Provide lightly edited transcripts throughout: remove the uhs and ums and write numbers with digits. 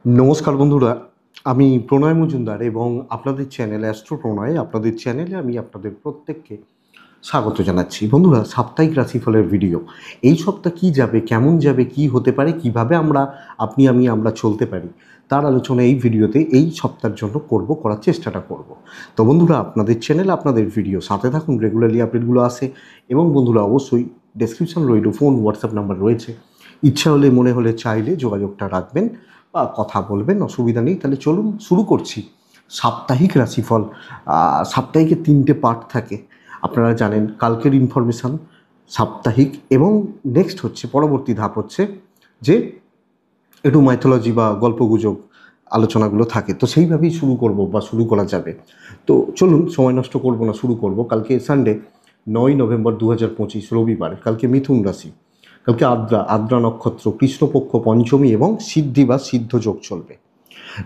নমস্কার বন্ধুরা, আমি প্রণয় মজুমদার এবং আপনাদের চ্যানেল অ্যাস্ট্রো প্রণয়, আপনাদের চ্যানেলে আমি আপনাদের প্রত্যেককে স্বাগত জানাচ্ছি। বন্ধুরা, সাপ্তাহিক রাশিফলের ভিডিও। এই সপ্তাহ কী যাবে, কেমন যাবে, কি হতে পারে, কিভাবে আমরা চলতে পারি, তার আলোচনা এই ভিডিওতে এই সপ্তাহের জন্য করার চেষ্টাটা করব। তো বন্ধুরা, আপনাদের চ্যানেল, আপনাদের ভিডিও সাথে থাকুন, রেগুলারলি আপডেটগুলো আসে। এবং বন্ধুরা, অবশ্যই ডেসক্রিপশন রইল, ফোন হোয়াটসঅ্যাপ নাম্বার রয়েছে, ইচ্ছা হলে মনে হলে চাইলে যোগাযোগটা রাখবেন বা কথা বলবেন, অসুবিধা নেই। তাহলে চলুন শুরু করছি সাপ্তাহিক রাশিফল। সাপ্তাহিকের 3টে পার্ট থাকে, আপনারা জানেন। কালকের ইনফরমেশান সাপ্তাহিক, এবং নেক্সট হচ্ছে, পরবর্তী ধাপ হচ্ছে যে একটু মাইথোলজি বা গল্পগুজব আলোচনাগুলো থাকে। তো সেইভাবেই শুরু করা যাবে। তো চলুন, সময় নষ্ট করব না, শুরু করব। কালকে সানডে, 9 নভেম্বর 2025, রবিবার। কালকে মিথুন রাশি, কালকে আদ্রা নক্ষত্র, কৃষ্ণপক্ষ পঞ্চমী এবং সিদ্ধি বা সিদ্ধ যোগ চলবে।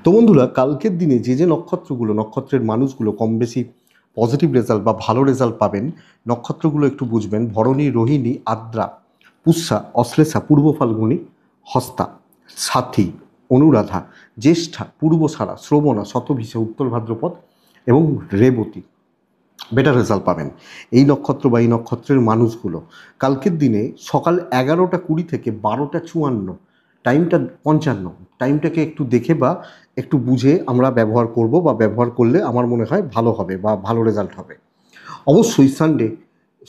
তো বন্ধুরা, কালকের দিনে যে নক্ষত্রের মানুষগুলো কম বেশি পজিটিভ রেজাল্ট বা ভালো রেজাল্ট পাবেন, নক্ষত্রগুলো একটু বুঝবেন: ভরণী, রোহিণী, আদ্রা, পুষ্যা, অশ্লেষা, পূর্ব ফাল্গুনী, হস্তা, সাথী, অনুরাধা, জ্যেষ্ঠা, পূর্বসারা, শ্রবণা, শতভিষা, উত্তর ভাদ্রপদ এবং রেবতী বেটার রেজাল্ট পাবেন। এই নক্ষত্র বা এই নক্ষত্রের মানুষগুলো কালকের দিনে সকাল 11টা 20 থেকে 12টা 54, টাইমটা 55, টাইমটাকে একটু দেখে বা একটু বুঝে আমরা ব্যবহার করব, বা ব্যবহার করলে আমার মনে হয় ভালো হবে বা ভালো রেজাল্ট হবে। অবশ্যই সানডে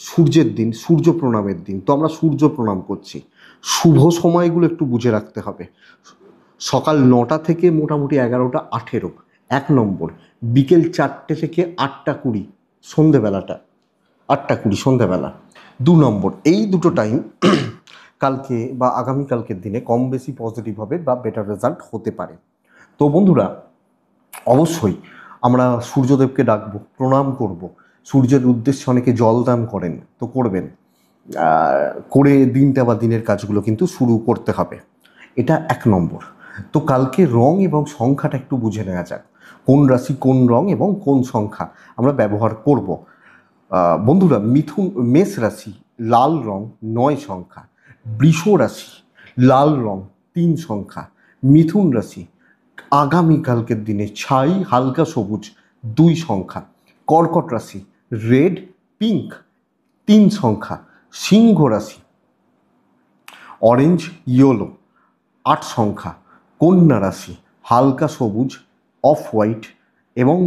সূর্যের দিন, সূর্য প্রণামের দিন। তো আমরা সূর্য প্রণাম করছি। শুভ সময়গুলো একটু বুঝে রাখতে হবে। সকাল 9টা থেকে মোটামুটি 11টা 18, 1 নম্বর। বিকেল 4টে থেকে 8টা 20, সন্ধেবেলাটা 8টা 20 সন্ধেবেলা 2 নম্বর। এই দুটো টাইম কালকে বা আগামীকালকের দিনে কম বেশি পজিটিভ হবে বা বেটার রেজাল্ট হতে পারে। তো বন্ধুরা, অবশ্যই আমরা সূর্যদেবকে ডাকবো, প্রণাম করব। সূর্যের উদ্দেশ্যে অনেকে জল দান করেন, তো করবেন। করে দিনটা বা দিনের কাজগুলো কিন্তু শুরু করতে হবে। এটা 1 নম্বর। তো কালকে রং এবং সংখ্যাটা একটু বুঝে নেওয়া যাক, কোন রাশি কোন রং এবং কোন সংখ্যা আমরা ব্যবহার করব। বন্ধুরা, মেষ রাশি লাল রং 9 সংখ্যা, বৃষ রাশি লাল রং 3 সংখ্যা, মিথুন রাশি আগামীকালকের দিনে ছাই হালকা সবুজ 2 সংখ্যা, কর্কট রাশি রেড পিঙ্ক 3 সংখ্যা, সিংহ রাশি অরেঞ্জ ইয়েলো 8 সংখ্যা, কন্যা রাশি হালকা সবুজ অফ হোয়াইট এবং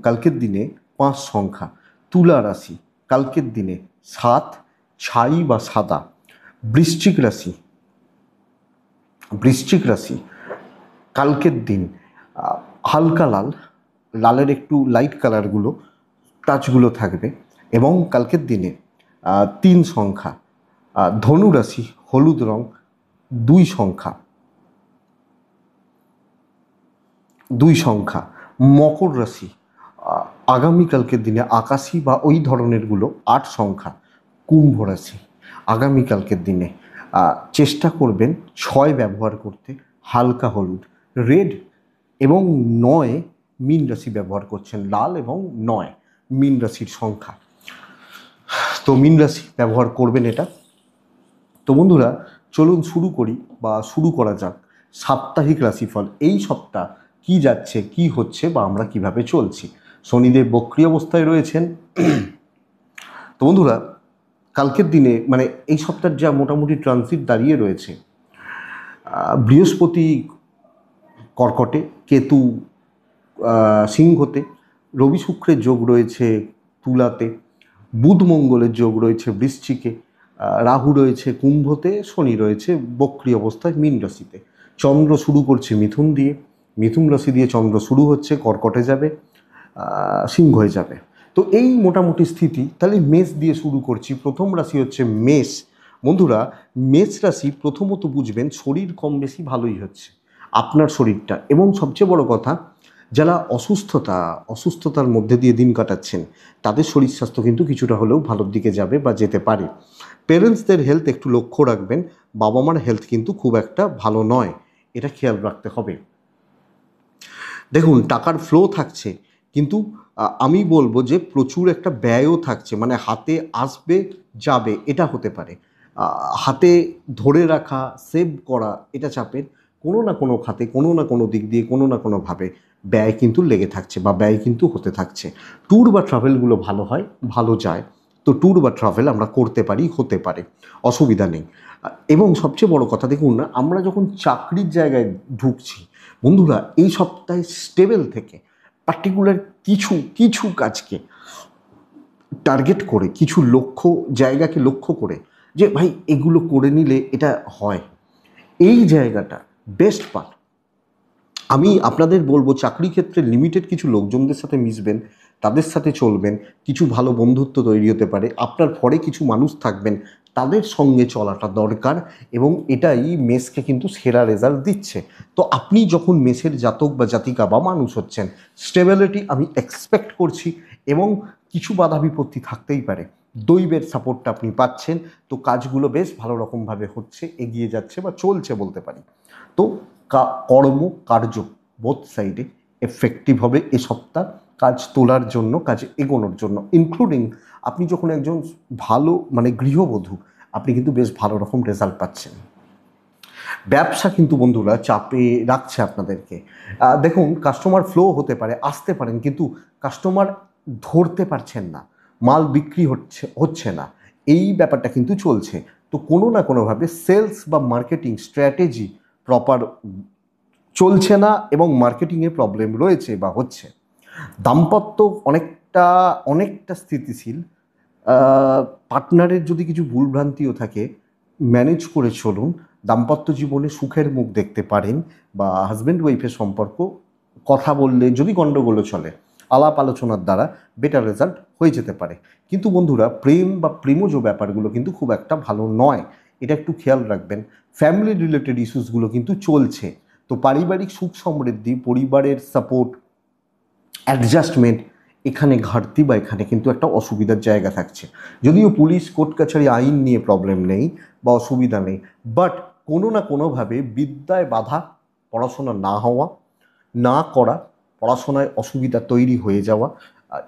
কালকের দিনে 5 সংখ্যা, তুলা রাশি কালকের দিনে 7 ছাই বা সাদা, বৃশ্চিক রাশি কালকের দিন হালকা লাল, লালের একটু লাইট কালারগুলো টাচগুলো থাকবে। এবং কালকের দিনে 3 সংখ্যা, ধনু রাশি হলুদ রং 2 সংখ্যা, মকর রাশি আগামীকালকের দিনে আকাশি বা ওই ধরনেরগুলো 8 সংখ্যা, কুম্ভ রাশি আগামীকালকের দিনে চেষ্টা করবেন 6 ব্যবহার করতে, হালকা হলুদ রেড, এবং 9 মীন রাশি ব্যবহার করছেন, লাল এবং 9 মীন রাশির সংখ্যা। তো মীন রাশি ব্যবহার করবেন এটা। তো বন্ধুরা, চলুন শুরু করা যাক সাপ্তাহিক রাশিফল। এই সপ্তাহ কি যাচ্ছে, কি হচ্ছে, বা আমরা কিভাবে চলছি। শনিদেব বক্রী অবস্থায় রয়েছেন। তো বন্ধুরা, কালকের দিনে মানে এই সপ্তাহের যা মোটামুটি ট্রানজিট দাঁড়িয়ে রয়েছে, বৃহস্পতি কর্কটে, কেতু সিংহতে, রবি শুক্রের যোগ রয়েছে তুলাতে, বুধ মঙ্গলের যোগ রয়েছে বৃশ্চিকে, রাহু রয়েছে কুম্ভতে, শনি রয়েছে বক্রী অবস্থায় মীন রাশিতে। চন্দ্র শুরু করছে মিথুন রাশি দিয়ে চন্দ্র শুরু হচ্ছে, কর্কটে যাবে, সিংহ হয়ে যাবে। তো এই মোটামুটি স্থিতি। তাহলে মেষ দিয়ে শুরু করছি। প্রথম রাশি হচ্ছে মেষ। বন্ধুরা, মেষ রাশি প্রথমত বুঝবেন শরীর কম বেশি ভালোই হচ্ছে, আপনার শরীরটা। এবং সবচেয়ে বড় কথা, যারা অসুস্থতার মধ্যে দিয়ে দিন কাটাচ্ছেন, তাদের শরীর স্বাস্থ্য কিন্তু কিছুটা হলেও ভালোর দিকে যাবে বা যেতে পারে। পেরেন্টসদের হেলথ একটু লক্ষ্য রাখবেন, বাবা মার হেলথ কিন্তু খুব একটা ভালো নয়, এটা খেয়াল রাখতে হবে। দেখুন, টাকার ফ্লো থাকছে, কিন্তু আমি বলবো যে প্রচুর একটা ব্যয়ও থাকছে, মানে হাতে আসবে যাবে এটা হতে পারে। হাতে ধরে রাখা, সেভ করা, এটা চাপের। কোনো না কোনো খাতে কোনো না কোনো দিক দিয়ে কোনো না কোনোভাবে ব্যয় কিন্তু লেগে থাকছে বা ব্যয় কিন্তু হতে থাকছে। ট্যুর বা ট্রাভেলগুলো ভালো হয়, ভালো যায়, তো ট্যুর বা ট্রাভেল আমরা করতে পারি, হতে পারে, অসুবিধা নেই। এবং সবচেয়ে বড় কথা দেখুন, আমরা যখন চাকরির জায়গায় ঢুকছি বন্ধুরা, এই সপ্তাহে স্টেবল থেকে পার্টিকুলার কিছু কিছু কাজকে টার্গেট করে, কিছু লক্ষ্য জায়গাকে লক্ষ্য করে যে ভাই এগুলো করে নিলে এটা হয়, এই জায়গাটা বেস্ট পার্ট। আমি আপনাদের বলবো চাকরি ক্ষেত্রে লিমিটেড কিছু লোকজনদের সাথে মিশবেন, তাদের সাথে চলবেন, কিছু ভালো বন্ধুত্ব তৈরি হতে পারে, আপনার পরে কিছু মানুষ থাকবেন, তাদের সঙ্গে চলাটা দরকার, এবং এটাই মেসকে কিন্তু সেরা রেজাল্ট দিচ্ছে। তো আপনি যখন মেসের জাতক বা জাতিকা বা মানুষ হচ্ছেন, স্টেবিলিটি আমি এক্সপেক্ট করছি, এবং কিছু বাধা বিপত্তি থাকতেই পারে, দৈবের সাপোর্টটা আপনি পাচ্ছেন, তো কাজগুলো বেশ ভালো রকমভাবে হচ্ছে, এগিয়ে যাচ্ছে বা চলছে বলতে পারি। তো কর্ম কার্য বোথ সাইডে এফেক্টিভ হবে এ সপ্তাহ কাজ তোলার জন্য, কাজে এগোনোর জন্য, ইনক্লুডিং আপনি যখন একজন ভালো মানে গৃহবধূ, আপনি কিন্তু বেশ ভালো রকম রেজাল্ট পাচ্ছেন। ব্যবসা কিন্তু বন্ধুরা চাপে রাখছে আপনাদেরকে। দেখুন, কাস্টমার ফ্লো হতে পারে, আসতে পারেন, কিন্তু কাস্টমার ধরতে পারছেন না, মাল বিক্রি হচ্ছে না, এই ব্যাপারটা কিন্তু চলছে। তো কোনো না কোনোভাবে সেলস বা মার্কেটিং স্ট্র্যাটেজি প্রপার চলছে না, এবং মার্কেটিংয়ে প্রবলেম রয়েছে বা হচ্ছে। দাম্পত্য অনেকটা অনেকটা স্থিতিশীল। পার্টনারের যদি কিছু ভুলভ্রান্তিও থাকে, ম্যানেজ করে চলুন, দাম্পত্য জীবনে সুখের মুখ দেখতে পারেন, বা হাজব্যান্ড ওয়াইফের সম্পর্ক কথা বললে যদি গণ্ডগোলও চলে, আলাপ আলোচনার দ্বারা বেটার রেজাল্ট হয়ে যেতে পারে। কিন্তু বন্ধুরা, প্রেম বা প্রেমজ ব্যাপারগুলো কিন্তু খুব একটা ভালো নয়, এটা একটু খেয়াল রাখবেন। ফ্যামিলি রিলেটেড ইস্যুসগুলো কিন্তু চলছে। তো পারিবারিক সুখ সমৃদ্ধি, পরিবারের সাপোর্ট, অ্যাডজাস্টমেন্ট, এখানে ঘাটতি বা এখানে কিন্তু একটা অসুবিধার জায়গা থাকছে। যদিও পুলিশ কোর্ট কাছারি আইন নিয়ে প্রবলেম নেই বা অসুবিধা নেই, বাট কোনো না কোনোভাবে বিদ্যায় বাধা, পড়াশোনা না হওয়া, না করা, পড়াশোনায় অসুবিধা তৈরি হয়ে যাওয়া,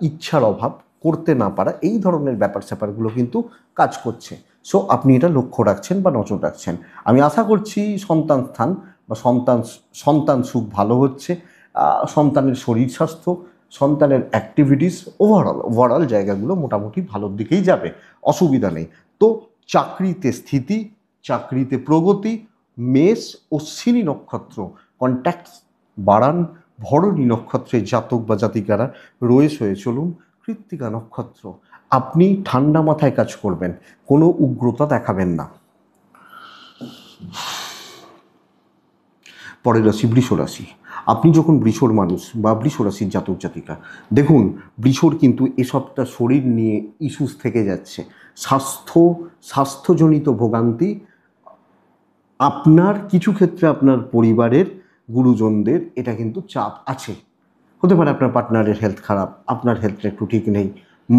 ইচ্ছার অভাব, করতে না পারা, এই ধরনের ব্যাপার স্যাপারগুলো কিন্তু কাজ করছে। সো আপনি এটা লক্ষ্য রাখছেন বা নজর রাখছেন। আমি আশা করছি সন্তান স্থান বা সন্তান সুখ ভালো হচ্ছে, সন্তানের শরীর স্বাস্থ্য, সন্তানের অ্যাক্টিভিটিস, ওভারঅল জায়গাগুলো মোটামুটি ভালোর দিকেই যাবে, অসুবিধা নেই। তো চাকরিতে স্থিতি, চাকরিতে প্রগতি, মেষ ও শনি নক্ষত্র কন্ট্যাক্টস বাড়ান, ভরণী নক্ষত্রের জাতক বা জাতিকারা রয়েছে হয়ে চলুন, কৃত্তিকা নক্ষত্র আপনি ঠান্ডা মাথায় কাজ করবেন, কোনো উগ্রতা দেখাবেন না। পরের রাশি বৃষ রাশি। আপনি যখন বৃষর মানুষ বা বৃষ রাশির জাতক জাতিকা, দেখুন বৃষর কিন্তু এ সপ্তাহ শরীর নিয়ে ইস্যুস থেকে যাচ্ছে, স্বাস্থ্যজনিত ভোগান্তি, আপনার কিছু ক্ষেত্রে আপনার পরিবারের গুরুজনদের এটা কিন্তু চাপ আছে। হতে পারে আপনার পার্টনারের হেলথ খারাপ, আপনার হেলথটা একটু ঠিক নেই,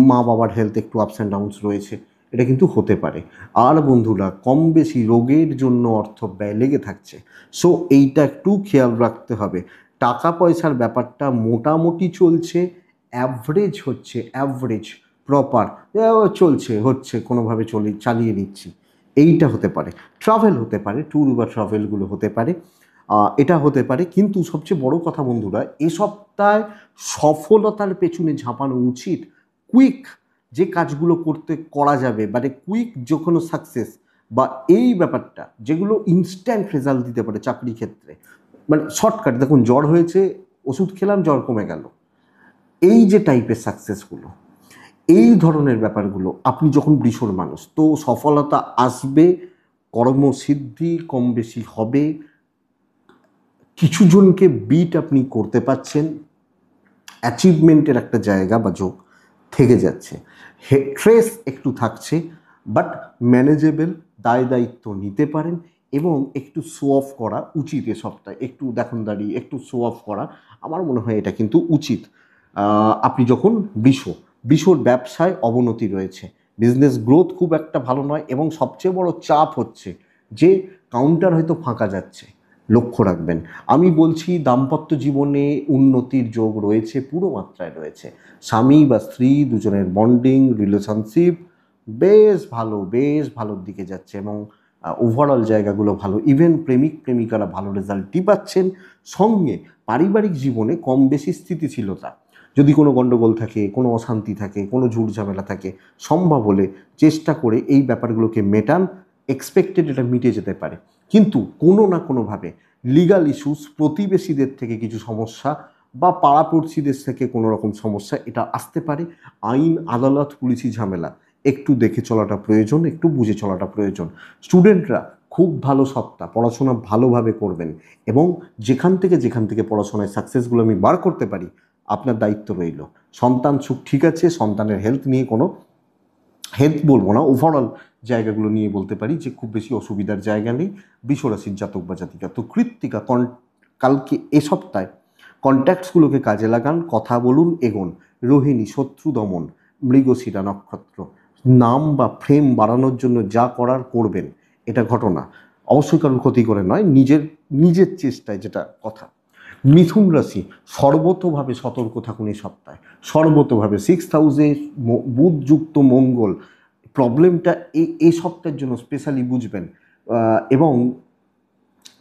মা বাবার হেলথ একটু আপস অ্যান্ড ডাউনস রয়েছে, এটা কিন্তু হতে পারে। আর বন্ধুরা, কম বেশি রোগের জন্য অর্থ ব্যয় লেগে থাকছে, সো এইটা একটু খেয়াল রাখতে হবে। টাকা পয়সার ব্যাপারটা মোটামুটি চলছে, অ্যাভারেজ হচ্ছে, অ্যাভারেজ প্রপার চলছে, হচ্ছে, কোনোভাবে চালিয়ে নিচ্ছি, এইটা হতে পারে। ট্রাভেল হতে পারে, ট্যুর বা ট্রাভেলগুলো হতে পারে, এটা হতে পারে। কিন্তু সবচেয়ে বড় কথা বন্ধুরা, এ সপ্তাহে সফলতার পেছনে ঝাঁপানো উচিত। কুইক যে কাজগুলো করা যাবে, মানে কুইক যে কোনো সাকসেস বা এই ব্যাপারটা যেগুলো ইনস্ট্যান্ট রেজাল্ট দিতে পারে চাকরি ক্ষেত্রে, মানে শর্টকাট, দেখুন জ্বর হয়েছে, ওষুধ খেলাম, জ্বর কমে গেল, এই যে টাইপের সাকসেসগুলো, এই ধরনের ব্যাপারগুলো আপনি যখন বৃষর মানুষ, তো সফলতা আসবে, কর্মসিদ্ধি কম বেশি হবে, কিছু জনকে বিট আপনি করতে পারছেন, অ্যাচিভমেন্টের একটা জায়গা বা যোগ থেকে যাচ্ছে। ট্রেস একটু থাকছে, বাট ম্যানেজেবল, দায় দায়িত্ব নিতে পারেন, এবং একটু শো অফ করা উচিত এ সপ্তাহে, একটু দেখনদারি, একটু শো অফ করা, আমার মনে হয় এটা কিন্তু উচিত। আপনি যখন বৃষর ব্যবসায় অবনতি রয়েছে, বিজনেস গ্রোথ খুব একটা ভালো নয়, এবং সবচেয়ে বড় চাপ হচ্ছে যে কাউন্টার হয়তো ফাঁকা যাচ্ছে, লক্ষ্য রাখবেন। আমি বলছি দাম্পত্য জীবনে উন্নতির যোগ রয়েছে, পুরো মাত্রায় রয়েছে, স্বামী বা স্ত্রী দুজনের বন্ডিং রিলেশনশিপ বেশ ভালোর দিকে যাচ্ছে, এবং ওভারঅল জায়গাগুলো ভালো, ইভেন প্রেমিক প্রেমিকারা ভালো রেজাল্টই পাচ্ছেন। সঙ্গে পারিবারিক জীবনে কম বেশি স্থিতিশীলতা, যদি কোনো গণ্ডগোল থাকে, কোনো অশান্তি থাকে, কোনো ঝুট ঝামেলা থাকে, সম্ভব হলে চেষ্টা করে এই ব্যাপারগুলোকে মেটান। এক্সপেক্টেড এটা মিটে যেতে পারে, কিন্তু কোনো না কোনোভাবে লিগাল ইস্যুস, প্রতিবেশীদের থেকে কিছু সমস্যা বা পাড়াপড়শিদের থেকে কোনো রকম সমস্যা এটা আসতে পারে। আইন আদালত পুলিশি ঝামেলা একটু দেখে চলাটা প্রয়োজন, একটু বুঝে চলাটা প্রয়োজন। স্টুডেন্টরা খুব ভালো সপ্তাহ, পড়াশোনা ভালোভাবে করবেন এবং যেখান থেকে পড়াশোনায় সাকসেসগুলো আমি বার করতে পারি আপনার দায়িত্ব রইল। সন্তান সুখ ঠিক আছে, সন্তানের হেলথ নিয়ে কোনো, হেলথ বলবো না, ওভারঅল জায়গাগুলো নিয়ে বলতে পারি যে খুব বেশি অসুবিধার জায়গা নেই। বিশ্বরাশির জাতক বা জাতিকা তো কৃত্তিকা কালকে এ সপ্তাহে কন্ট্যাক্টসগুলোকে কাজে লাগান, কথা বলুন, এগোন। রোহিণী শত্রু দমন, মৃগশিরা নক্ষত্র, নাম বা ফ্রেম বাড়ানোর জন্য যা করার করবেন, এটা ঘটনা। অবশ্যই কারোর ক্ষতি করে নয়, নিজের চেষ্টায়, যেটা কথা। মিথুন রাশি সর্বতোভাবে সতর্ক থাকুন এই সপ্তাহে, সর্বতোভাবে। 6th হাউসে বুধযুক্ত মঙ্গল, প্রবলেমটা এই সপ্তাহের জন্য স্পেশালি বুঝবেন। এবং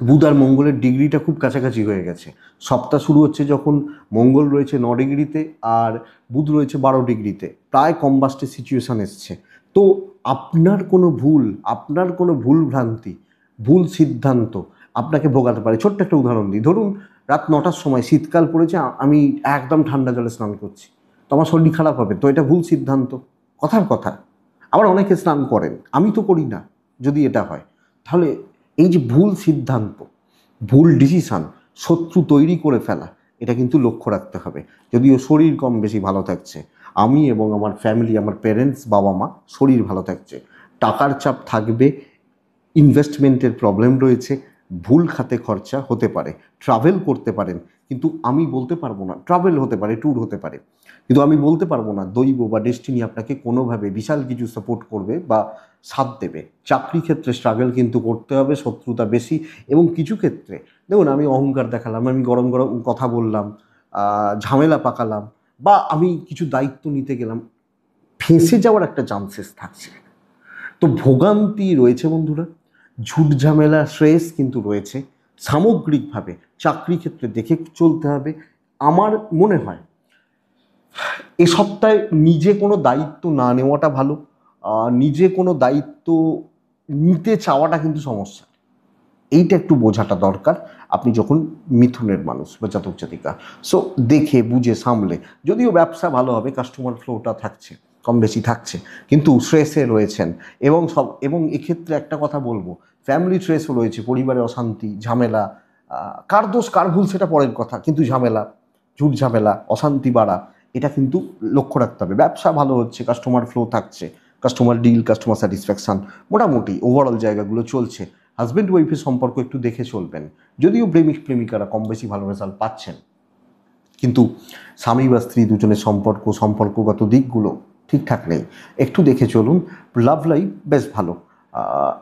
বুধ আর মঙ্গলের ডিগ্রিটা খুব কাছাকাছি হয়ে গেছে। সপ্তাহ শুরু হচ্ছে যখন মঙ্গল রয়েছে 9 ডিগ্রিতে আর বুধ রয়েছে 12 ডিগ্রিতে, প্রায় কম্বাস্টের সিচুয়েশান এসছে। তো আপনার কোনো ভুল ভ্রান্তি, ভুল সিদ্ধান্ত আপনাকে ভোগাতে পারে। ছোট্ট একটা উদাহরণ দিই, ধরুন রাত 9টার সময়, শীতকাল পড়েছে, আমি একদম ঠান্ডা জলে স্নান করছি, তো আমার শরীর খারাপ হবে, তো এটা ভুল সিদ্ধান্ত, কথার কথা। আবার অনেকে স্নান করেন, আমি তো করি না। যদি এটা হয় তাহলে এই যে ভুল সিদ্ধান্ত, ভুল ডিসিশান, শত্রু তৈরি করে ফেলা, এটা কিন্তু লক্ষ্য রাখতে হবে। যদিও শরীর কম বেশি ভালো থাকছে, আমি এবং আমার ফ্যামিলি, আমার প্যারেন্টস, বাবা মা, শরীর ভালো থাকছে। টাকার চাপ থাকবে, ইনভেস্টমেন্টের প্রবলেম রয়েছে, ভুল খাতে খরচা হতে পারে, ট্রাভেল করতে পারেন, কিন্তু আমি বলতে পারবো না, ট্রাভেল হতে পারে, ট্যুর হতে পারে, কিন্তু আমি বলতে পারবো না দৈব বা ডেস্টিনি আপনাকে কোনোভাবে বিশাল কিছু সাপোর্ট করবে বা সাথ দেবে। চাকরি ক্ষেত্রে স্ট্রাগল কিন্তু করতে হবে, শত্রুতা বেশি, এবং কিছু ক্ষেত্রে দেখুন আমি অহংকার দেখালাম, আমি গরম গরম কথা বললাম, ঝামেলা পাকালাম, বা আমি কিছু দায়িত্ব নিতে গেলাম, ফেঁসে যাওয়ার একটা চান্সেস থাকছে। তো ভোগান্তি রয়েছে বন্ধুরা, ঝুট ঝামেলা, স্ট্রেস কিন্তু রয়েছে। সামগ্রিকভাবে চাকরি ক্ষেত্রে দেখে চলতে হবে। আমার মনে হয় এ সপ্তাহে নিজে কোনো দায়িত্ব না নেওয়াটা ভালো। নিজে কোনো দায়িত্ব নিতে চাওয়াটা কিন্তু সমস্যা, এইটা একটু বোঝাটা দরকার আপনি যখন মিথুনের মানুষ বা জাতক জাতিকা। সো দেখে বুঝে সামলে, যদিও ব্যবসা ভালো হবে, কাস্টমার ফ্লোটা থাকছে, কম বেশি থাকছে, কিন্তু স্ট্রেসে রয়েছেন। এবং এক্ষেত্রে একটা কথা বলবো, ফ্যামিলি স্ট্রেসও রয়েছে, পরিবারে অশান্তি, ঝামেলা, কার দোষ কার ভুল সেটা পরের কথা, কিন্তু ঝামেলা, ঝুট ঝামেলা, অশান্তি বাড়া, এটা কিন্তু লক্ষ্য রাখতে হবে। ব্যবসা ভালো হচ্ছে, কাস্টমার ফ্লো থাকছে, কাস্টমার ডিল, কাস্টমার স্যাটিসফ্যাকশান, মোটামুটি ওভারঅল জায়গাগুলো চলছে। হাজব্যান্ড ওয়াইফের সম্পর্ক একটু দেখে চলবেন, যদিও প্রেমিক প্রেমিকারা কম বেশি ভালো রেজাল্ট পাচ্ছেন, কিন্তু স্বামী বা স্ত্রী দুজনের সম্পর্কগত দিকগুলো ঠিকঠাক নেই, একটু দেখে চলুন। লাভ লাইফ বেশ ভালো,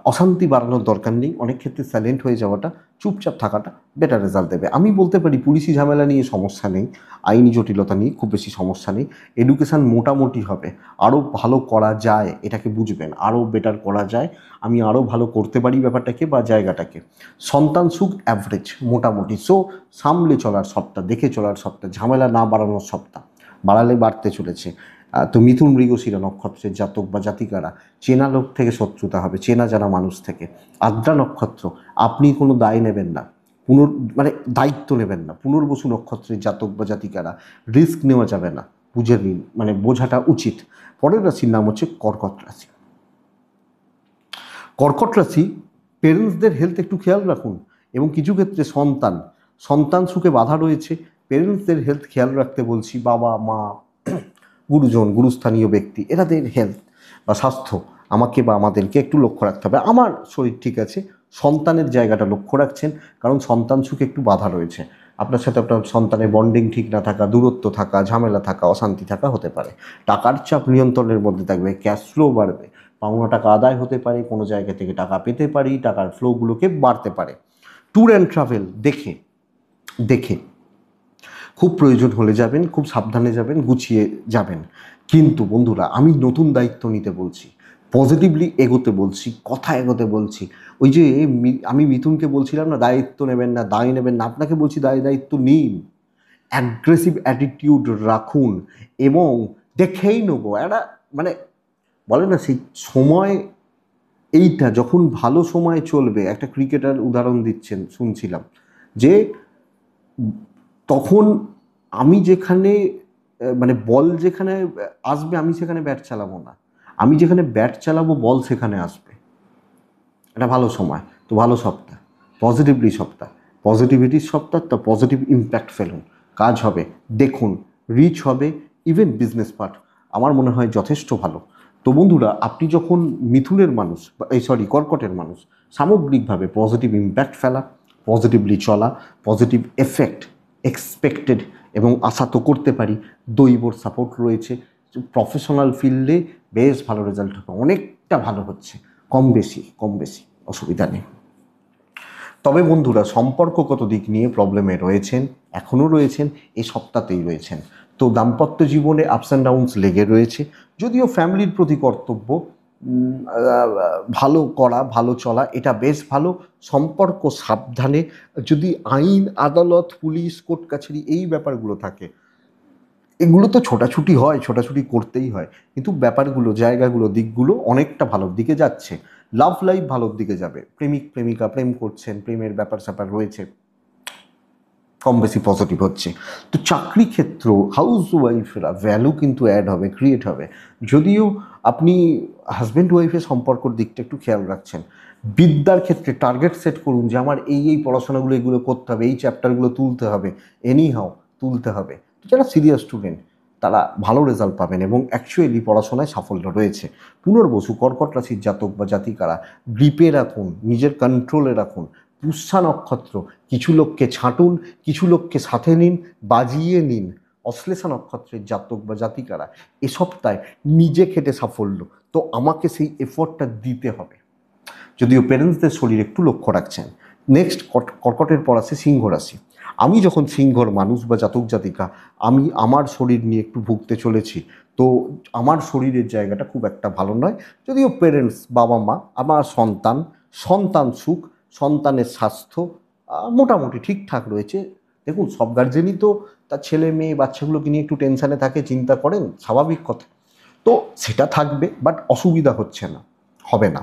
অশান্তি বাড়ানোর দরকার নেই, অনেক ক্ষেত্রে সাইলেন্ট হয়ে যাওয়াটা, চুপচাপ থাকাটা বেটার রেজাল্ট দেবে। আমি বলতে পারি পুলিশি ঝামেলা নিয়ে সমস্যা নেই, আইনি জটিলতা নিয়ে খুব বেশি সমস্যা নেই, এডুকেশান মোটামুটি হবে, আরও ভালো করা যায়, এটাকে বুঝবেন, আরও বেটার করা যায়, আমি আরও ভালো করতে পারি ব্যাপারটাকে বা জায়গাটাকে। সন্তান সুখ অ্যাভারেজ মোটামুটি। সো সামলে চলার সপ্তাহ, দেখে চলার সপ্তাহ, ঝামেলা না বাড়ানোর সপ্তাহ, বাড়ালে বাড়তে চলেছে। তো মিথুন মৃগশিরা নক্ষত্রের জাতক বা জাতিকারা, চেনা লোক থেকে শত্রুতা হবে, চেনা জানা মানুষ থেকে। আদ্রা নক্ষত্র, আপনি কোনো দায় নেবেন না, দায়িত্ব নেবেন না। পুনর্বসু নক্ষত্রের জাতক বা জাতিকারা, রিস্ক নেওয়া যাবে না, বুঝে নিন, বোঝাটা উচিত। পরের রাশির নাম হচ্ছে কর্কট রাশি। কর্কট রাশি, পেরেন্টসদের হেলথ একটু খেয়াল রাখুন, এবং কিছু ক্ষেত্রে সন্তান সুখে বাধা রয়েছে, পেরেন্টসদের হেলথ খেয়াল রাখতে বলছি। বাবা মা, গুরুজন, গুরুস্থানীয় ব্যক্তি, এনাদের হেলথ বা স্বাস্থ্য আমাকে বা আমাদেরকে একটু লক্ষ্য রাখতে হবে। আমার শরীর ঠিক আছে, সন্তানের জায়গাটা লক্ষ্য রাখছেন, কারণ সন্তান সুখে একটু বাধা রয়েছে। আপনার সাথে আপনার সন্তানের বন্ডিং ঠিক না থাকা, দূরত্ব থাকা, ঝামেলা থাকা, অশান্তি থাকা হতে পারে। টাকার চাপ নিয়ন্ত্রণের মধ্যে থাকবে, ক্যাশ ফ্লো বাড়বে, পাওনা টাকা আদায় হতে পারে, কোনো জায়গা থেকে টাকা পেতে পারি, টাকার ফ্লোগুলোকে বাড়তে পারে। ট্যুর অ্যান্ড ট্রাভেল দেখে দেখে খুব প্রয়োজন হলে যাবেন, খুব সাবধানে যাবেন, গুছিয়ে যাবেন। কিন্তু বন্ধুরা আমি নতুন দায়িত্ব নিতে বলছি, পজিটিভলি এগোতে বলছি, কথা এগোতে বলছি। ওই যে আমি মিথুনকে বলছিলাম না দায়িত্ব নেবেন না, দায় নেবেন না, আপনাকে বলছি দায়িত্ব নিন, অ্যাগ্রেসিভ অ্যাটিটিউড রাখুন এবং দেখেই নেবো একটা, মানে বলে না সেই সময়, এইটা যখন ভালো সময় চলবে, একটা ক্রিকেটার উদাহরণ দিচ্ছেন শুনছিলাম যে তখন আমি যেখানে মানে বল যেখানে আসবে আমি সেখানে ব্যাট চালাবো না, আমি যেখানে ব্যাট চালাবো বল সেখানে আসবে। এটা ভালো সময়, তো ভালো সপ্তাহ, পজিটিভলি সপ্তাহ, পজিটিভিটির সপ্তাহ, তো পজিটিভ ইম্প্যাক্ট ফেলুন, কাজ হবে, দেখুন, রিচ হবে, ইভেন বিজনেস পার্ট আমার মনে হয় যথেষ্ট ভালো। তো বন্ধুরা, আপনি যখন মিথুনের মানুষ, কর্কটের মানুষ, সামগ্রিকভাবে পজিটিভ ইম্প্যাক্ট ফেলা, পজিটিভলি চলা, পজিটিভ এফেক্ট এক্সপেক্টেড এবং আশা তো করতে পারি, দৈবর সাপোর্ট রয়েছে, প্রফেশনাল ফিল্ডে বেশ ভালো রেজাল্ট হবে, অনেকটা ভালো হচ্ছে, কম বেশি অসুবিধা নেই। তবে বন্ধুরা, সম্পর্কগত দিক নিয়ে প্রবলেমে রয়েছেন, এখনও রয়েছেন, এই সপ্তাহতেই রয়েছেন। তো দাম্পত্য জীবনে আপস অ্যান্ড ডাউনস লেগে রয়েছে, যদিও ফ্যামিলির প্রতি কর্তব্য ভালো করা, ভালো চলা, এটা বেশ ভালো। সম্পর্ক সাবধানে, যদি আইন আদালত পুলিশ কোর্ট কাছারি এই ব্যাপারগুলো থাকে, এগুলো তো ছোটাছুটি হয়, ছোটাছুটি করতেই হয়, কিন্তু ব্যাপারগুলো, জায়গাগুলো, দিকগুলো অনেকটা ভালোর দিকে যাচ্ছে। লাভ লাইফ ভালোর দিকে যাবে, প্রেমিক প্রেমিকা প্রেম করছেন, প্রেমের ব্যাপার স্যাপার রয়েছে, কম বেশি পজিটিভ হচ্ছে। তো চাকরি ক্ষেত্র, হাউস ওয়াইফরা ভ্যালু কিন্তু অ্যাড হবে, ক্রিয়েট হবে, যদিও আপনি হাজব্যান্ড ওয়াইফের সম্পর্কর দিকটা একটু খেয়াল রাখছেন। বিদ্যার ক্ষেত্রে টার্গেট সেট করুন যে আমার এই পড়াশোনাগুলো এগুলো করতে হবে, এই চ্যাপ্টারগুলো তুলতে হবে, এনিহাও তুলতে হবে। যারা সিরিয়াস স্টুডেন্ট তারা ভালো রেজাল্ট পাবেন এবং অ্যাকচুয়ালি পড়াশোনায় সাফল্য রয়েছে। পুনর্বসু কর্কট রাশির জাতক বা জাতিকারা গ্রিপে রাখুন, নিজের কন্ট্রোলে রাখুন। পুষ্যা নক্ষত্র, কিছু লোককে ছাঁটুন, কিছু লোককে সাথে নিন, বাজিয়ে নিন। অশ্লেষা নক্ষত্রের জাতক বা জাতিকারা এ সপ্তাহে নিজে খেটে সাফল্য, তো আমাকে সেই এফোর্টটা দিতে হবে, যদিও পেরেন্টসদের শরীর একটু লক্ষ্য রাখছেন। নেক্সট কর্কটের পর আছে সিংহ রাশি। আমি যখন সিংহর মানুষ বা জাতক জাতিকা, আমি আমার শরীর নিয়ে একটু ভুগতে চলেছি, তো আমার শরীরের জায়গাটা খুব একটা ভালো নয়, যদিও পেরেন্টস, বাবা মা, আমার সন্তান, সন্তান সুখ, সন্তানের স্বাস্থ্য মোটামুটি ঠিকঠাক রয়েছে। দেখুন, সব গার্জেনই তো তার ছেলে মেয়ে বাচ্চাগুলোকে নিয়ে একটু টেনশানে থাকে, চিন্তা করেন, স্বাভাবিক কথা, তো সেটা থাকবে, বাট অসুবিধা হচ্ছে না, হবে না।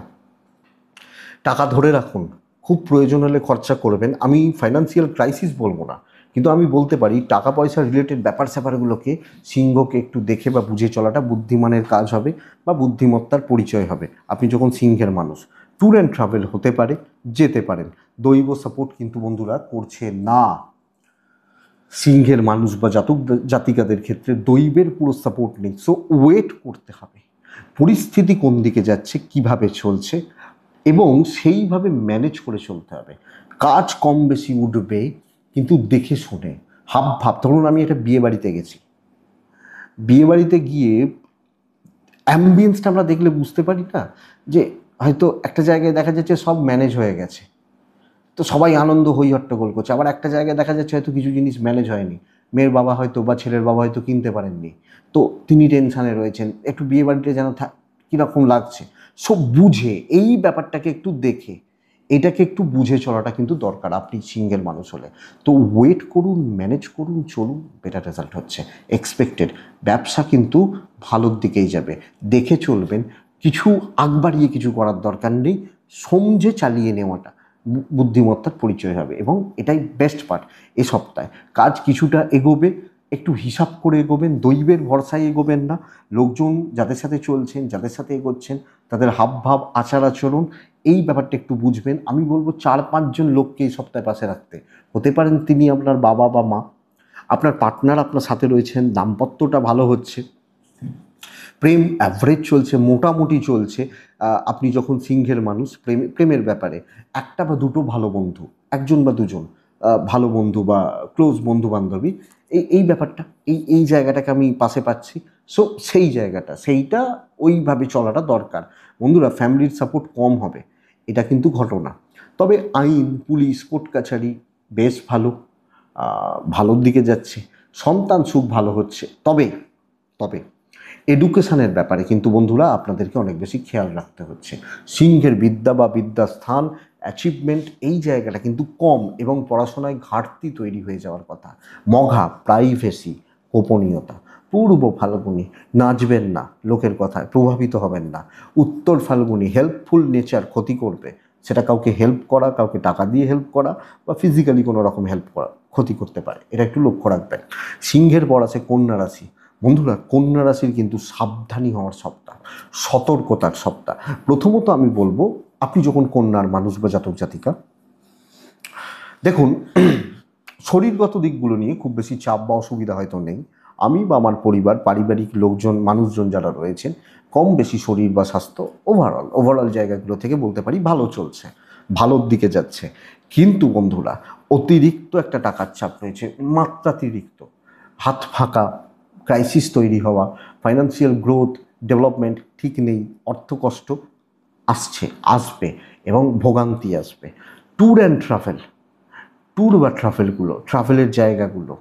টাকা ধরে রাখুন, খুব প্রয়োজন হলে খরচা করবেন। আমি ফাইন্যান্সিয়াল ক্রাইসিস বলবো না, কিন্তু আমি বলতে পারি টাকা পয়সা রিলেটেড ব্যাপার স্যাপারগুলোকে সিংহকে একটু দেখে বা বুঝে চলাটা বুদ্ধিমানের কাজ হবে বা বুদ্ধিমত্তার পরিচয় হবে। আপনি যখন সিংহের মানুষ, ট্যুর অ্যান্ড ট্রাভেল হতে পারে, যেতে পারেন। দৈব সাপোর্ট কিন্তু বন্ধুরা করছে না, সিংহের মানুষ বা জাতক জাতিকাদের ক্ষেত্রে দৈবের পুরো সাপোর্ট নেই। সো ওয়েট করতে হবে, পরিস্থিতি কোন দিকে যাচ্ছে, কিভাবে চলছে, এবং সেইভাবে ম্যানেজ করে চলতে হবে। কাজ কম বেশি উঠবে, কিন্তু দেখে শুনে, হাব ভাব। ধরুন আমি একটা বিয়ে বাড়িতে গেছি, বিয়ে বাড়িতে গিয়ে অ্যাম্বিয়েন্সটা আমরা দেখলে বুঝতে পারি না, যে হয়তো একটা জায়গায় দেখা যাচ্ছে সব ম্যানেজ হয়ে গেছে, তো সবাই আনন্দ হই হট্টগোল করছে, আবার একটা জায়গায় দেখা যাচ্ছে হয়তো কিছু জিনিস ম্যানেজ হয়নি, মেয়ের বাবা হয়তো বা ছেলের বাবা হয়তো কিনতে পারেননি, তো তিনি টেনশানে রয়েছেন, একটু বিয়ে বাড়িতে যেন কীরকম লাগছে। সব বুঝে, এই ব্যাপারটাকে একটু দেখে, এটাকে একটু বুঝে চলাটা কিন্তু দরকার আপনি সিঙ্গেল মানুষ হলে। তো ওয়েট করুন, ম্যানেজ করুন, চলুন, বেটার রেজাল্ট হচ্ছে এক্সপেক্টেড। ব্যবসা কিন্তু ভালোর দিকেই যাবে, দেখে চলবেন, কিছু আগ বাড়িয়ে কিছু করার দরকার নেই, সমঝে চালিয়ে নেওয়াটা বুদ্ধিমত্তার পরিচয় হবে, এবং এটাই বেস্ট পার্ট। এ সপ্তাহে কাজ কিছুটা এগোবে, একটু হিসাব করে এগোবেন, দৈবের ভরসায় এগোবেন না। লোকজন যাদের সাথে চলছেন, যাদের সাথে এগোচ্ছেন, তাদের হাবভাব, আচার আচরণ, এই ব্যাপারটা একটু বুঝবেন। আমি বলবো 4-5 জন লোককে এই সপ্তাহে পাশে রাখতে, হতে পারেন তিনি আপনার বাবা বা মা, আপনার পার্টনার আপনার সাথে রয়েছেন, দাম্পত্যটা ভালো হচ্ছে, প্রেম অ্যাভারেজ চলছে, মোটামুটি চলছে। আপনি যখন সিংহের মানুষ, প্রেমের ব্যাপারে একটা বা দুটো ভালো বন্ধু, একজন বা দুজন ভালো বন্ধু বা ক্লোজ বন্ধু বান্ধবী, এই ব্যাপারটা, এই জায়গাটাকে আমি পাশে পাচ্ছি। সো সেই জায়গাটা, সেইটা ওইভাবে চলাটা দরকার। বন্ধুরা, ফ্যামিলির সাপোর্ট কম হবে, এটা কিন্তু ঘটনা। তবে আইন, পুলিশ, কোর্ট কাছারি বেশ ভালো, ভালোর দিকে যাচ্ছে, সন্তান সুখ ভালো হচ্ছে। তবে তবে এডুকেশনের ব্যাপারে কিন্তু বন্ধুরা আপনাদেরকে অনেক বেশি খেয়াল রাখতে হচ্ছে। সিংহের বিদ্যা বা বিদ্যাস্থান অ্যাচিভমেন্ট এই জায়গাটা কিন্তু কম এবং পড়াশোনায় ঘাটতি তৈরি হয়ে যাওয়ার কথা। মঘা প্রাইভেসি, গোপনীয়তা। পূর্ব ফাল্গুনি নাচবেন না, লোকের কথায় প্রভাবিত হবেন না। উত্তর ফাল্গুনি হেল্পফুল নেচার, ক্ষতি করবে, সেটা কাউকে হেল্প করা, কাউকে টাকা দিয়ে হেল্প করা বা ফিজিক্যালি কোনো রকম হেল্প করা, ক্ষতি করতে পারে, এটা একটু লক্ষ্য রাখবেন। সিংহের পর আছে কন্যা রাশি। বন্ধুরা কন্যা রাশির কিন্তু সাবধানী হওয়ার সপ্তাহ, সতর্কতার সপ্তাহ। প্রথমত আমি বলবো, আপনি যখন কন্যার মানুষ বা জাতক জাতিকা, দেখুন শরীরগত দিকগুলো নিয়ে খুব বেশি চাপ বা অসুবিধা হয়তো নেই। আমি বা আমার পরিবার, পারিবারিক লোকজন, মানুষজন যারা রয়েছেন, কম বেশি শরীর বা স্বাস্থ্য ওভারঅল জায়গাগুলো থেকে বলতে পারি ভালো চলছে, ভালোর দিকে যাচ্ছে। কিন্তু বন্ধুরা অতিরিক্ত একটা টাকার চাপ রয়েছে, মাত্রাতিরিক্ত। হাত ফাঁকা, ক্রাইসিস তৈরি হওয়া, ফাইন্যান্সিয়াল গ্রোথ, ডেভেলপমেন্ট ঠিক নেই, অর্থকষ্ট আসবে এবং ভোগান্তি আসবে। ট্যুর অ্যান্ড ট্রাভেল, ট্যুর বা ট্রাভেলের জায়গাগুলো,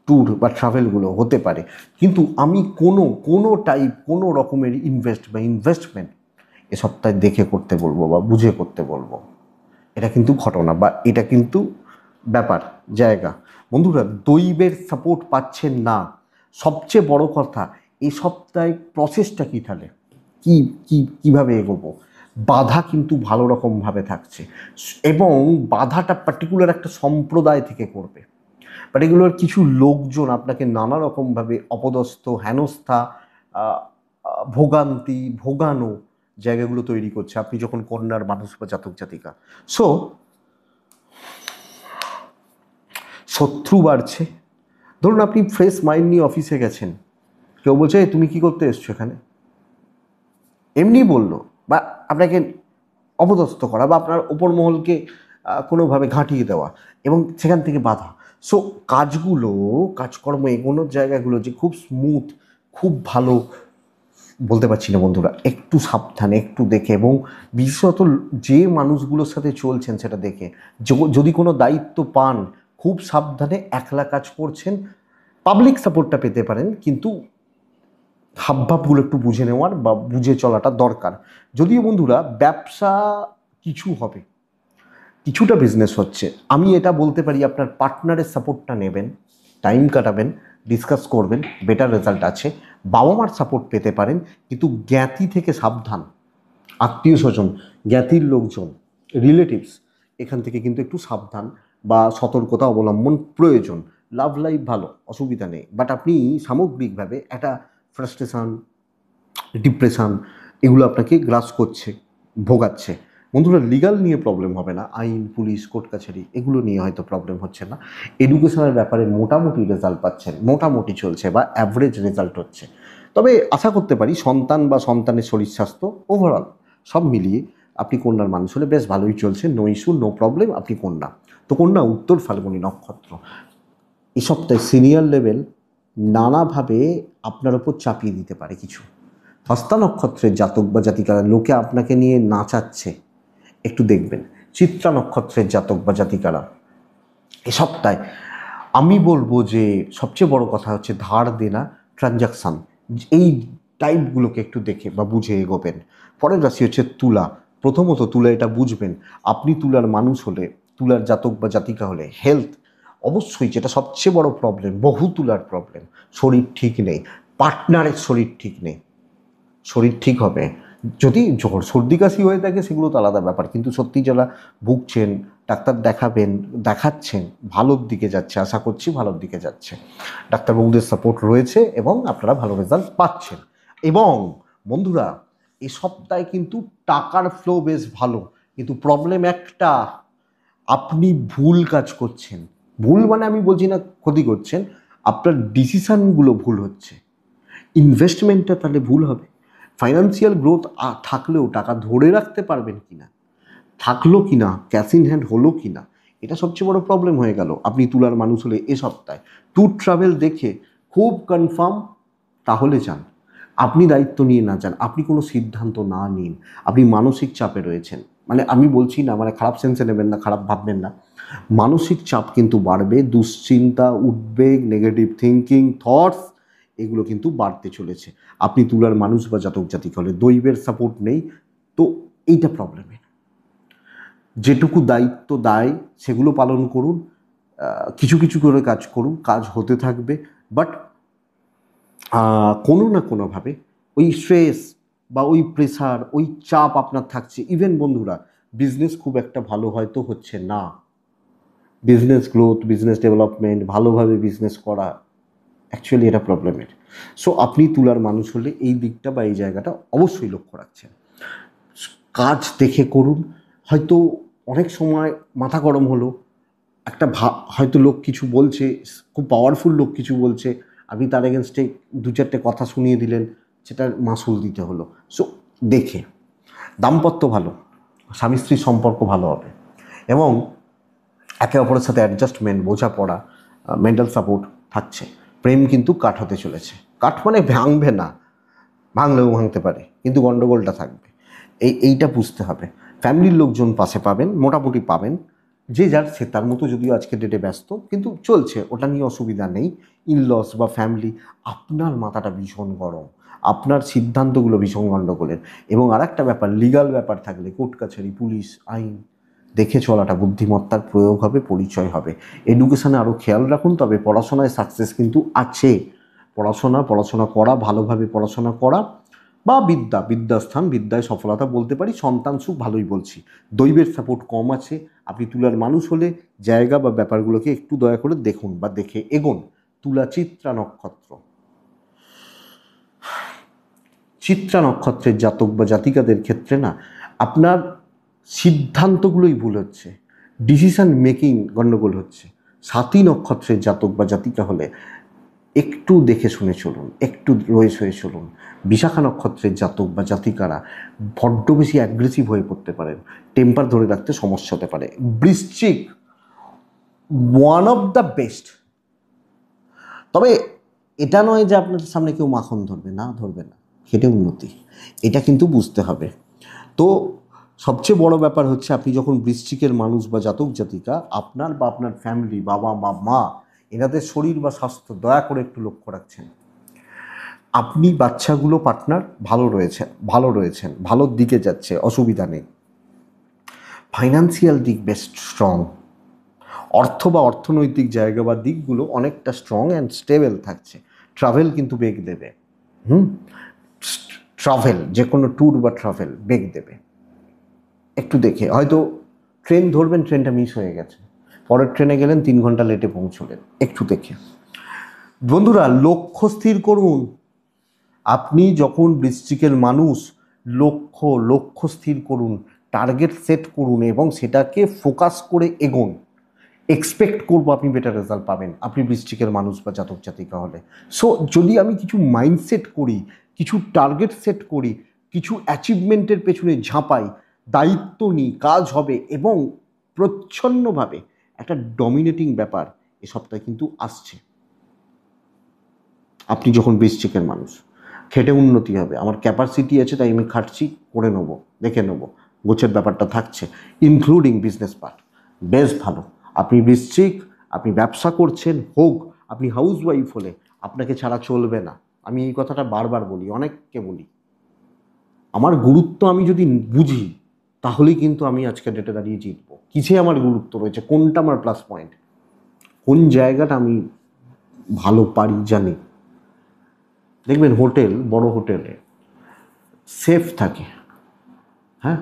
ট্যুর বা ট্রাভেলগুলো হতে পারে। কিন্তু আমি কোনো রকমের ইনভেস্টমেন্ট এ সপ্তাহে দেখে করতে বলবো বা বুঝে করতে বলবো। এটা কিন্তু ঘটনা বা এটা কিন্তু ব্যাপার জায়গা। বন্ধুরা দৈবের সাপোর্ট পাচ্ছেন না, সবচেয়ে বড় কথা। এই সপ্তাহে প্রসেসটা কী তাহলে, কীভাবে এগোবো? বাধা কিন্তু ভালো রকমভাবে থাকছে এবং বাধাটা পার্টিকুলার একটা সম্প্রদায় থেকে করবে। পার্টিকুলার কিছু লোকজন আপনাকে নানা রকমভাবে অপদস্থ, হেনস্থা, ভোগানো জায়গাগুলো তৈরি করছে আপনি যখন কন্যার মানুষ বা জাতক জাতিকা। শত্রু বাড়ছে। ধরুন আপনি ফ্রেশ মাইন্ড নিয়ে অফিসে গেছেন, কেউ বলছে তুমি কি করতে এসছো এখানে, এমনি বললো, বা আপনাকে অপদস্থ করা বা আপনার ওপর মহলকে কোনোভাবে ঘাঁটিয়ে দেওয়া এবং সেখান থেকে বাধা। কাজকর্ম এগোনোর জায়গাগুলো যে খুব স্মুথ, খুব ভালো বলতে পারছি না বন্ধুরা। একটু সাবধানে, একটু দেখে, এবং বিশেষত যে মানুষগুলোর সাথে চলছেন সেটা দেখে। যদি কোনো দায়িত্ব পান, খুব সাবধানে, একলা কাজ করছেন, পাবলিক সাপোর্টটা পেতে পারেন, কিন্তু হাবভাবগুলো একটু বুঝে নেওয়ার বা বুঝে চলাটা দরকার। যদিও বন্ধুরা ব্যবসা কিছু হবে, কিছুটা বিজনেস হচ্ছে, আমি এটা বলতে পারি আপনার পার্টনারের সাপোর্টটা নেবেন, টাইম কাটাবেন, ডিসকাস করবেন, বেটার রেজাল্ট আছে। বাবা মার সাপোর্ট পেতে পারেন, কিন্তু জ্ঞাতি থেকে সাবধান। আত্মীয় স্বজন, জ্ঞাতির লোকজন, রিলেটিভস, এখান থেকে কিন্তু একটু সাবধান বা সতর্কতা অবলম্বন প্রয়োজন। লাভ লাইফ ভালো, অসুবিধা নেই, বাট আপনি সামগ্রিকভাবে একটা ফ্রাস্ট্রেশন, ডিপ্রেশন, এগুলো আপনাকে গ্রাস করছে, ভোগাচ্ছে। বন্ধুরা লিগাল নিয়ে প্রবলেম হবে না, আইন, পুলিশ, কোর্ট কাছারি এগুলো নিয়ে হয়তো প্রবলেম হচ্ছে না। এডুকেশনের ব্যাপারে মোটামুটি রেজাল্ট পাচ্ছেন, মোটামুটি চলছে বা অ্যাভারেজ রেজাল্ট হচ্ছে। তবে আশা করতে পারি সন্তান বা সন্তানের শরীর স্বাস্থ্য ওভারঅল সব মিলিয়ে আপনি কন্যার মানুষ হলে বেশ ভালোই চলছে, নো ইস্যু, নো প্রবলেম। আপনি কন্যা, তো কন্যা উত্তর ফাল্গুনী নক্ষত্র। এই সপ্তাহে সিনিয়র লেভেল নানাভাবে আপনার ওপর চাপিয়ে দিতে পারে কিছু। হস্তা নক্ষত্রের জাতক বা জাতিকারা লোকে আপনাকে নিয়ে নাচাচ্ছে, একটু দেখবেন। চিত্রা নক্ষত্রের জাতক বা জাতিকারা এ সপ্তাহে আমি বলবো যে সবচেয়ে বড় কথা হচ্ছে ধার দেনা, ট্রানজাকশান, এই টাইপগুলোকে একটু দেখে বা বুঝে এগোবেন। পরের রাশি হচ্ছে তুলা। প্রথমত তুলা এটা বুঝবেন, আপনি তুলার মানুষ হলে, তুলার জাতক বা জাতিকা হলে হেলথ অবশ্যই, যেটা সবচেয়ে বড় প্রবলেম, বহু তুলার প্রবলেম, শরীর ঠিক নেই, পার্টনারের শরীর ঠিক নেই। শরীর ঠিক হবে যদি জ্বর সর্দি কাশি হয়ে থাকে, সেগুলো তো আলাদা ব্যাপার, কিন্তু সত্যি যারা ভুগছেন, ডাক্তার দেখাচ্ছেন, ভালোর দিকে যাচ্ছে, আশা করছি ভালোর দিকে যাচ্ছে, ডাক্তারবাবুদের সাপোর্ট রয়েছে এবং আপনারা ভালো রেজাল্ট পাচ্ছেন। এবং বন্ধুরা এই সপ্তাহে কিন্তু টাকার ফ্লো বেশ ভালো, কিন্তু প্রবলেম একটা, আপনি ভুল কাজ করছেন। ভুল মানে আমি বলছি না ক্ষতি করছেন, আপনার ডিসিশানগুলো ভুল হচ্ছে, ইনভেস্টমেন্টটা তাহলে ভুল হবে। ফাইন্যান্সিয়াল গ্রোথ থাকলেও টাকা ধরে রাখতে পারবেন কি না, থাকলো কি না, ক্যাশ ইন হ্যান্ড হলো কি না, এটা সবচেয়ে বড় প্রবলেম হয়ে গেল আপনি তুলার মানুষ হলে। এ সপ্তাহে ট্যুর ট্রাভেল দেখে খুব কনফার্ম তাহলে যান, আপনি দায়িত্ব নিয়ে না যান, আপনি কোনো সিদ্ধান্ত না নিন, আপনি মানসিক চাপে রয়েছেন। মানে আমি বলছি না, মানে খারাপ সেন্সে নেবেন না, খারাপ ভাববেন না, মানসিক চাপ কিন্তু বাড়বে, দুশ্চিন্তা, উদ্বেগ, নেগেটিভ থিঙ্কিং, থটস, এগুলো কিন্তু বাড়তে চলেছে। আপনি তুলার মানুষ বা জাতক জাতিকা হলে দৈবের সাপোর্ট নেই, তো এইটা প্রবলেমের। যেটুকু দায়িত্ব দায় সেগুলো পালন করুন, কিছু কিছু করে কাজ করুন, কাজ হতে থাকবে। বাট কোনো না কোনোভাবে ওই স্ট্রেস বা ওই প্রেশার, ওই চাপ আপনার থাকছে। ইভেন বন্ধুরা, বিজনেস খুব একটা ভালো হয়তো হচ্ছে না, বিজনেস গ্রোথ, বিজনেস ডেভেলপমেন্ট, ভালোভাবে বিজনেস করা, অ্যাকচুয়ালি এটা প্রবলেমের। সো আপনি তুলার মানুষ হলে এই দিকটা বা এই জায়গাটা অবশ্যই লক্ষ্য রাখছেন। কাজ দেখে করুন। হয়তো অনেক সময় মাথা গরম হলো, একটা হয়তো লোক কিছু বলছে, খুব পাওয়ারফুল লোক কিছু বলছে, আপনি তার এগেনস্টে দু চারটে কথা শুনিয়ে দিলেন, সেটার মাসুল দিতে হলো। সো দেখে, দাম্পত্য ভালো, স্বামী স্ত্রীর সম্পর্ক ভালো হবে এবং একে অপরের সাথে অ্যাডজাস্টমেন্ট, বোঝাপড়া, মেন্টাল সাপোর্ট থাকছে। প্রেম কিন্তু কাঠ হতে চলেছে। কাঠ মানে ভাঙবে না, ভাঙলেও ভাঙতে পারে, কিন্তু গণ্ডগোলটা থাকবে। এইটা বুঝতে হবে। ফ্যামিলির লোকজন পাশে পাবেন, মোটামুটি পাবেন, যে যার সে তার মতো, যদিও আজকে ডেটে ব্যস্ত, কিন্তু চলছে, ওটা নিয়ে অসুবিধা নেই। ইনলস বা ফ্যামিলি, আপনার মাথাটা ভীষণ গরম, আপনার সিদ্ধান্তগুলো ভীষণ গণ্ডগোলের। এবং আর একটা ব্যাপার, লিগাল ব্যাপার থাকলে কোর্ট কাছারি, পুলিশ, আইন দেখে চলাটা, বুদ্ধিমত্তার প্রয়োগ হবে, পরিচয় হবে। এডুকেশানে আরও খেয়াল রাখুন। তবে পড়াশোনায় সাকসেস কিন্তু আছে। পড়াশোনা করা, ভালোভাবে পড়াশোনা করা, বা বিদ্যাস্থান, বিদ্যায় সফলতা বলতে পারি। সন্তান সুখ ভালোই বলছি। দৈবের সাপোর্ট কম আছে। আপনি তুলার মানুষ হলে জায়গা বা ব্যাপারগুলোকে একটু দয়া করে দেখুন বা দেখে এগোন। তুলা চিত্রা নক্ষত্র, চিত্রা নক্ষত্রের জাতক বা জাতিকাদের ক্ষেত্রে না, আপনার সিদ্ধান্তগুলোই ভুল হচ্ছে, ডিসিশন মেকিং গণ্ডগোল হচ্ছে। সাতী নক্ষত্রের জাতক বা জাতিকা হলে একটু দেখে শুনে চলুন, একটু রয়ে সয়ে চলুন। বিশাখা নক্ষত্রের জাতক বা জাতিকারা বড্ড বেশি অ্যাগ্রেসিভ হয়ে পড়তে পারেন, টেম্পার ধরে রাখতে সমস্যা হতে পারে। বৃশ্চিক, ওয়ান অফ দ্য বেস্ট। তবে এটা নয় যে আপনাদের সামনে কেউ মাখন ধরবে না, ধরবে না, খেটে উন্নতি, এটা কিন্তু বুঝতে হবে। তো সবচেয়ে বড় ব্যাপার হচ্ছে, আপনি যখন বৃশ্চিকের মানুষ বা জাতক জাতিকা, আপনার বা আপনার ফ্যামিলি, বাবা বা মা, এনাদের শরীর বা স্বাস্থ্য দয়া করে একটু লক্ষ্য রাখছেন। আপনি, বাচ্চাগুলো, পার্টনার ভালো রয়েছেন, ভালোর দিকে যাচ্ছে, অসুবিধা নেই। ফাইন্যান্সিয়াল দিক বেশ স্ট্রং, অর্থ বা অর্থনৈতিক জায়গা বা দিকগুলো অনেকটা স্ট্রং অ্যান্ড স্টেবল থাকছে। ট্রাভেল কিন্তু বেগ দেবে, ট্রাভেল, যে কোনো ট্যুর বা ট্রাভেল বেগ দেবে। একটু দেখে, হয়তো ট্রেন ধরবেন, ট্রেনটা মিস হয়ে গেছে, পরের ট্রেনে গেলেন, 3 ঘন্টা লেটে পৌঁছলেন, একটু দেখে। বন্ধুরা, লক্ষ্য স্থির করুন। আপনি যখন বৃশ্চিকের মানুষ, লক্ষ্য স্থির করুন, টার্গেট সেট করুন এবং সেটাকে ফোকাস করে এগোন। এক্সপেক্ট করবো আপনি বেটার রেজাল্ট পাবেন, আপনি বৃশ্চিকের মানুষ বা জাতক জাতিকা হলে। সো যদি আমি কিছু মাইন্ডসেট করি, কিছু টার্গেট সেট করি, কিছু অ্যাচিভমেন্টের পেছনে ঝাঁপাই, দায়িত্ব নিই, কাজ হবে এবং প্রচ্ছন্নভাবে একটা ডমিনেটিং ব্যাপার এ সপ্তাহে কিন্তু আসছে। আপনি যখন বৃশ্চিকের মানুষ, খেটে উন্নতি হবে, আমার ক্যাপাসিটি আছে তাই আমি খাটছি, করে নেবো, দেখে নেবো, গোছের ব্যাপারটা থাকছে, ইনক্লুডিং বিজনেস পার্ট, বেশ ভালো। আপনি বৃশ্চিক, আপনি ব্যবসা করছেন, হোক আপনি হাউস ওয়াইফ হলে, আপনাকে ছাড়া চলবে না। আমি এই কথাটা বারবার বলি, অনেককে বলি। আমার গুরুত্ব আমি যদি বুঝি, তাহলেই কিন্তু আমি আজকে ডেটে দাঁড়িয়ে জিতবো। কিসে আমার গুরুত্ব রয়েছে, কোনটা আমার প্লাস পয়েন্ট, কোন জায়গাটা আমি ভালো পারি জানি। দেখবেন হোটেল, বড় হোটেলে সেফ থাকে, হ্যাঁ,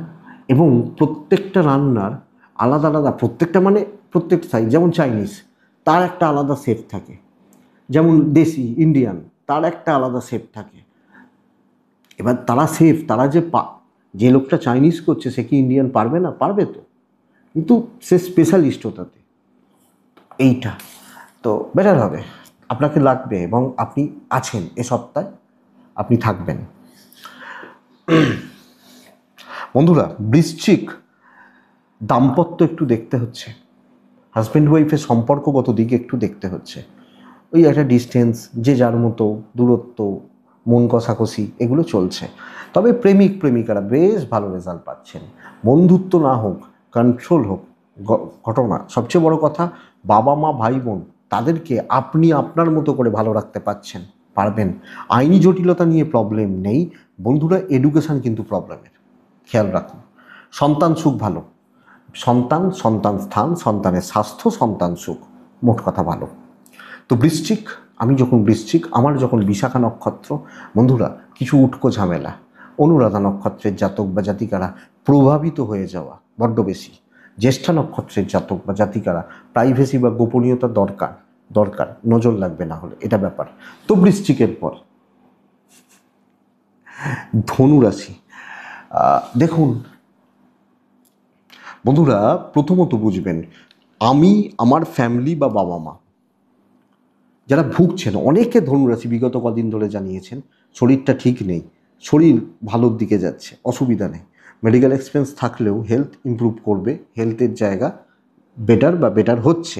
এবং প্রত্যেকটা রান্নার আলাদা আলাদা, প্রত্যেকটা মানে প্রত্যেকটা সাইজ, যেমন চাইনিজ তার একটা আলাদা সেফ থাকে, যেমন দেশি ইন্ডিয়ান তার একটা আলাদা সেফ থাকে। এবার তারা সেফ, তারা যে লোকটা চাইনিজ করছে সে কি ইন্ডিয়ান পারবে না? পারবে তো, কিন্তু সে স্পেশালিস্ট ওটাতে। এইটা তো বেটার হবে, আপনাকে লাগবে এবং আপনি আছেন এ সপ্তাহে, আপনি থাকবেন। বন্ধুরা, বৃশ্চিক, দাম্পত্য একটু দেখতে হচ্ছে, হাজব্যান্ড ওয়াইফের সম্পর্কগত দিকে একটু দেখতে হচ্ছে। ওই একটা ডিস্টেন্স, যে যার মতো, দূরত্ব, মন কষাকষি, এগুলো চলছে। তবে প্রেমিক প্রেমিকারা বেশ ভালো রেজাল্ট পাচ্ছেন। বন্ধুত্ব না হোক, কন্ট্রোল হোক ঘটনা। সবচেয়ে বড় কথা, বাবা মা ভাই বোন, তাদেরকে আপনি আপনার মতো করে ভালো রাখতে পারছেন। পারবেন। আইনি জটিলতা নিয়ে প্রবলেম নেই বন্ধুরা, এডুকেশান কিন্তু প্রবলেমের, খেয়াল রাখুন। সন্তান সুখ ভালো, সন্তান স্থান, সন্তানের স্বাস্থ্য, সন্তান সুখ, মোট কথা ভালো। তো বৃশ্চিক, আমি যখন বৃশ্চিক, আমার যখন বিশাখা নক্ষত্র বন্ধুরা, কিছু উটকো ঝামেলা, অনুরাধা নক্ষত্রের জাতক বা জাতিকারা প্রভাবিত হয়ে যাওয়া বড্ড বেশি। জ্যেষ্ঠা নক্ষত্রের জাতক বা জাতিকারা প্রাইভেসি বা গোপনীয়তা দরকার, নজর লাগবে না হলে, এটা ব্যাপার। তো বৃশ্চিকের পর ধনুরাশি। দেখুন বন্ধুরা, প্রথমত বুঝবেন, আমি, আমার ফ্যামিলি বা বাবা মা যারা ভুগছেন, অনেকে ধনুরাশি বিগত কদিন ধরে জানিয়েছেন শরীরটা ঠিক নেই, শরীর ভালোর দিকে যাচ্ছে, অসুবিধা নেই, মেডিকেল এক্সপেন্স থাকলেও হেলথ ইমপ্রুভ করবে, হেলথের জায়গা বেটার হচ্ছে,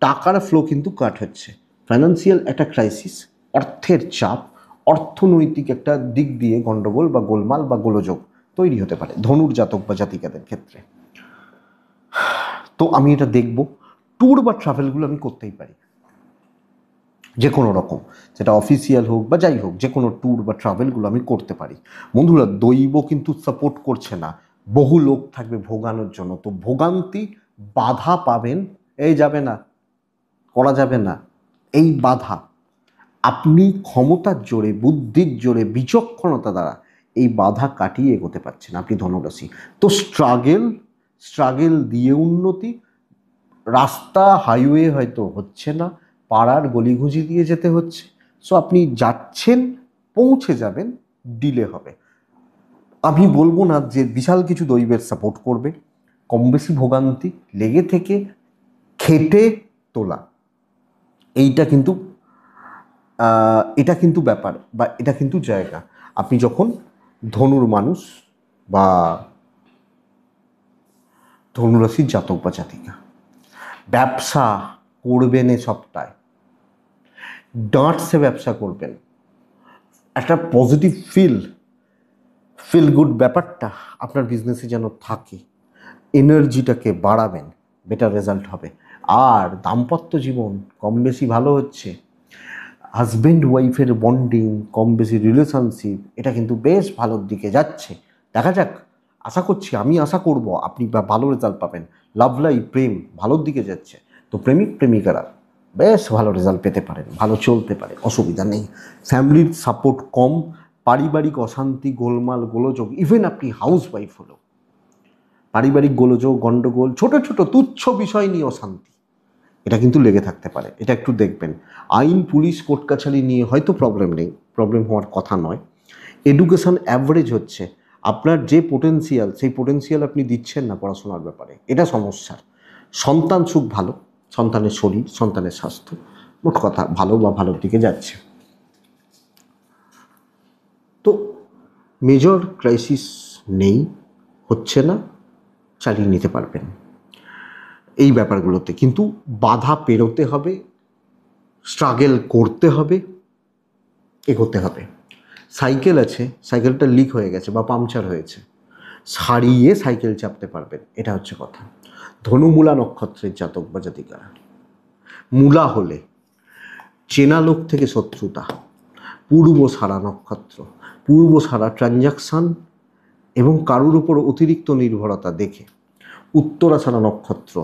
টাকার ফ্লো কিন্তু কাট হচ্ছে, ফাইন্যান্সিয়াল একটা ক্রাইসিস, অর্থের চাপ, অর্থনৈতিক একটা দিক দিয়ে গণ্ডগোল বা গোলমাল বা গোলযোগ তৈরি হতে পারে ধনুর জাতক বা জাতিকাদের ক্ষেত্রে। তো আমি এটা দেখব, ট্যুর বা ট্রাভেলগুলো আমি করতেই পারি, যে কোনো রকম, সেটা অফিসিয়াল হোক বা যাই হোক, যে কোনো ট্যুর বা ট্রাভেলগুলো আমি করতে পারি। বন্ধুরা, দৈব কিন্তু সাপোর্ট করছে না, বহু লোক থাকবে ভোগানোর জন্য, তো ভোগান্তি, বাধা পাবেন, এই যাবে না, করা যাবে না, এই বাধা আপনি ক্ষমতার জোরে, বুদ্ধির জোরে, বিচক্ষণতা দ্বারা এই বাধা কাটিয়ে এগোতে পারছেন আপনি ধনুরাশি। তো স্ট্রাগেল দিয়ে উন্নতি, রাস্তা হাইওয়ে হয়তো হচ্ছে না, পাড়ার গলিঘুঁজি দিয়ে যেতে হচ্ছে, সো আপনি যাচ্ছেন, পৌঁছে যাবেন, ডিলে হবে। আমি বলবো না যে বিশাল কিছু দৈবের সাপোর্ট করবে, কম বেশি ভোগান্তি লেগে থেকে খেটে তোলা, এইটা কিন্তু এটা কিন্তু ব্যাপার বা এটা কিন্তু জায়গা। আপনি যখন ধনুর মানুষ বা ধনুরাশির জাতক বা জাতিকা, ব্যবসা করবেন এ সপ্তাহে, ডাঁটসে ব্যবসা করবেন, একটা পজিটিভ ফিল গুড ব্যাপারটা আপনার বিজনেসে যেন থাকে, এনার্জিটাকে বাড়াবেন, বেটার রেজাল্ট হবে। আর দাম্পত্য জীবন কম বেশি ভালো হচ্ছে, হাজব্যান্ড ওয়াইফের বন্ডিং, কম বেশি রিলেশনশিপ, এটা কিন্তু বেশ ভালোর দিকে যাচ্ছে। দেখা যাক, আমি আশা করব আপনি ভালো রেজাল্ট পাবেন। লাভ লাইফ, প্রেম ভালোর দিকে যাচ্ছে, তো প্রেমিক প্রেমিকারা বেশ ভালো রেজাল্ট পেতে পারেন, ভালো চলতে পারে, অসুবিধা নেই। ফ্যামিলির সাপোর্ট কম, পারিবারিক অশান্তি, গোলমাল গোলযোগ, ইভেন আপনি হাউস ওয়াইফ হলো, পারিবারিক গোলযোগ, গণ্ডগোল, ছোট ছোট তুচ্ছ বিষয় নিয়ে অশান্তি, এটা কিন্তু লেগে থাকতে পারে, এটা একটু দেখবেন। আইন, পুলিশ, কোর্ট কাছারি নিয়ে হয়তো প্রবলেম নেই, প্রবলেম হওয়ার কথা নয়। এডুকেশন অ্যাভারেজ হচ্ছে, আপনার যে পোটেন্সিয়াল, সেই পোটেন্সিয়াল আপনি দিচ্ছেন না পড়াশোনার ব্যাপারে, এটা সমস্যার। সন্তান সুখ ভালো, সন্তানের শরীর, সন্তানের স্বাস্থ্য, মোট কথা ভালো বা ভালোর দিকে যাচ্ছে। তো মেজর ক্রাইসিস নেই, হচ্ছে না, চালিয়ে নিতে পারবেন এই ব্যাপারগুলোতে। কিন্তু বাধা পেরোতে হবে, স্ট্রাগল করতে হবে, এগোতে হবে। সাইকেল আছে, সাইকেলটা লিক হয়ে গেছে বা পাংচার হয়েছে, সারিয়ে সাইকেল চাপতে পারবেন, এটা হচ্ছে কথা। ধনুমূলা নক্ষত্রের জাতক বা জাতিকারা, মূলা হলে চেনা লোক থেকে শত্রুতা, পূর্ব সারা নক্ষত্র, পূর্ব সারা ট্রানজাকশান এবং কারুর উপর অতিরিক্ত নির্ভরতা দেখে, উত্তরাষাঢ়া নক্ষত্র,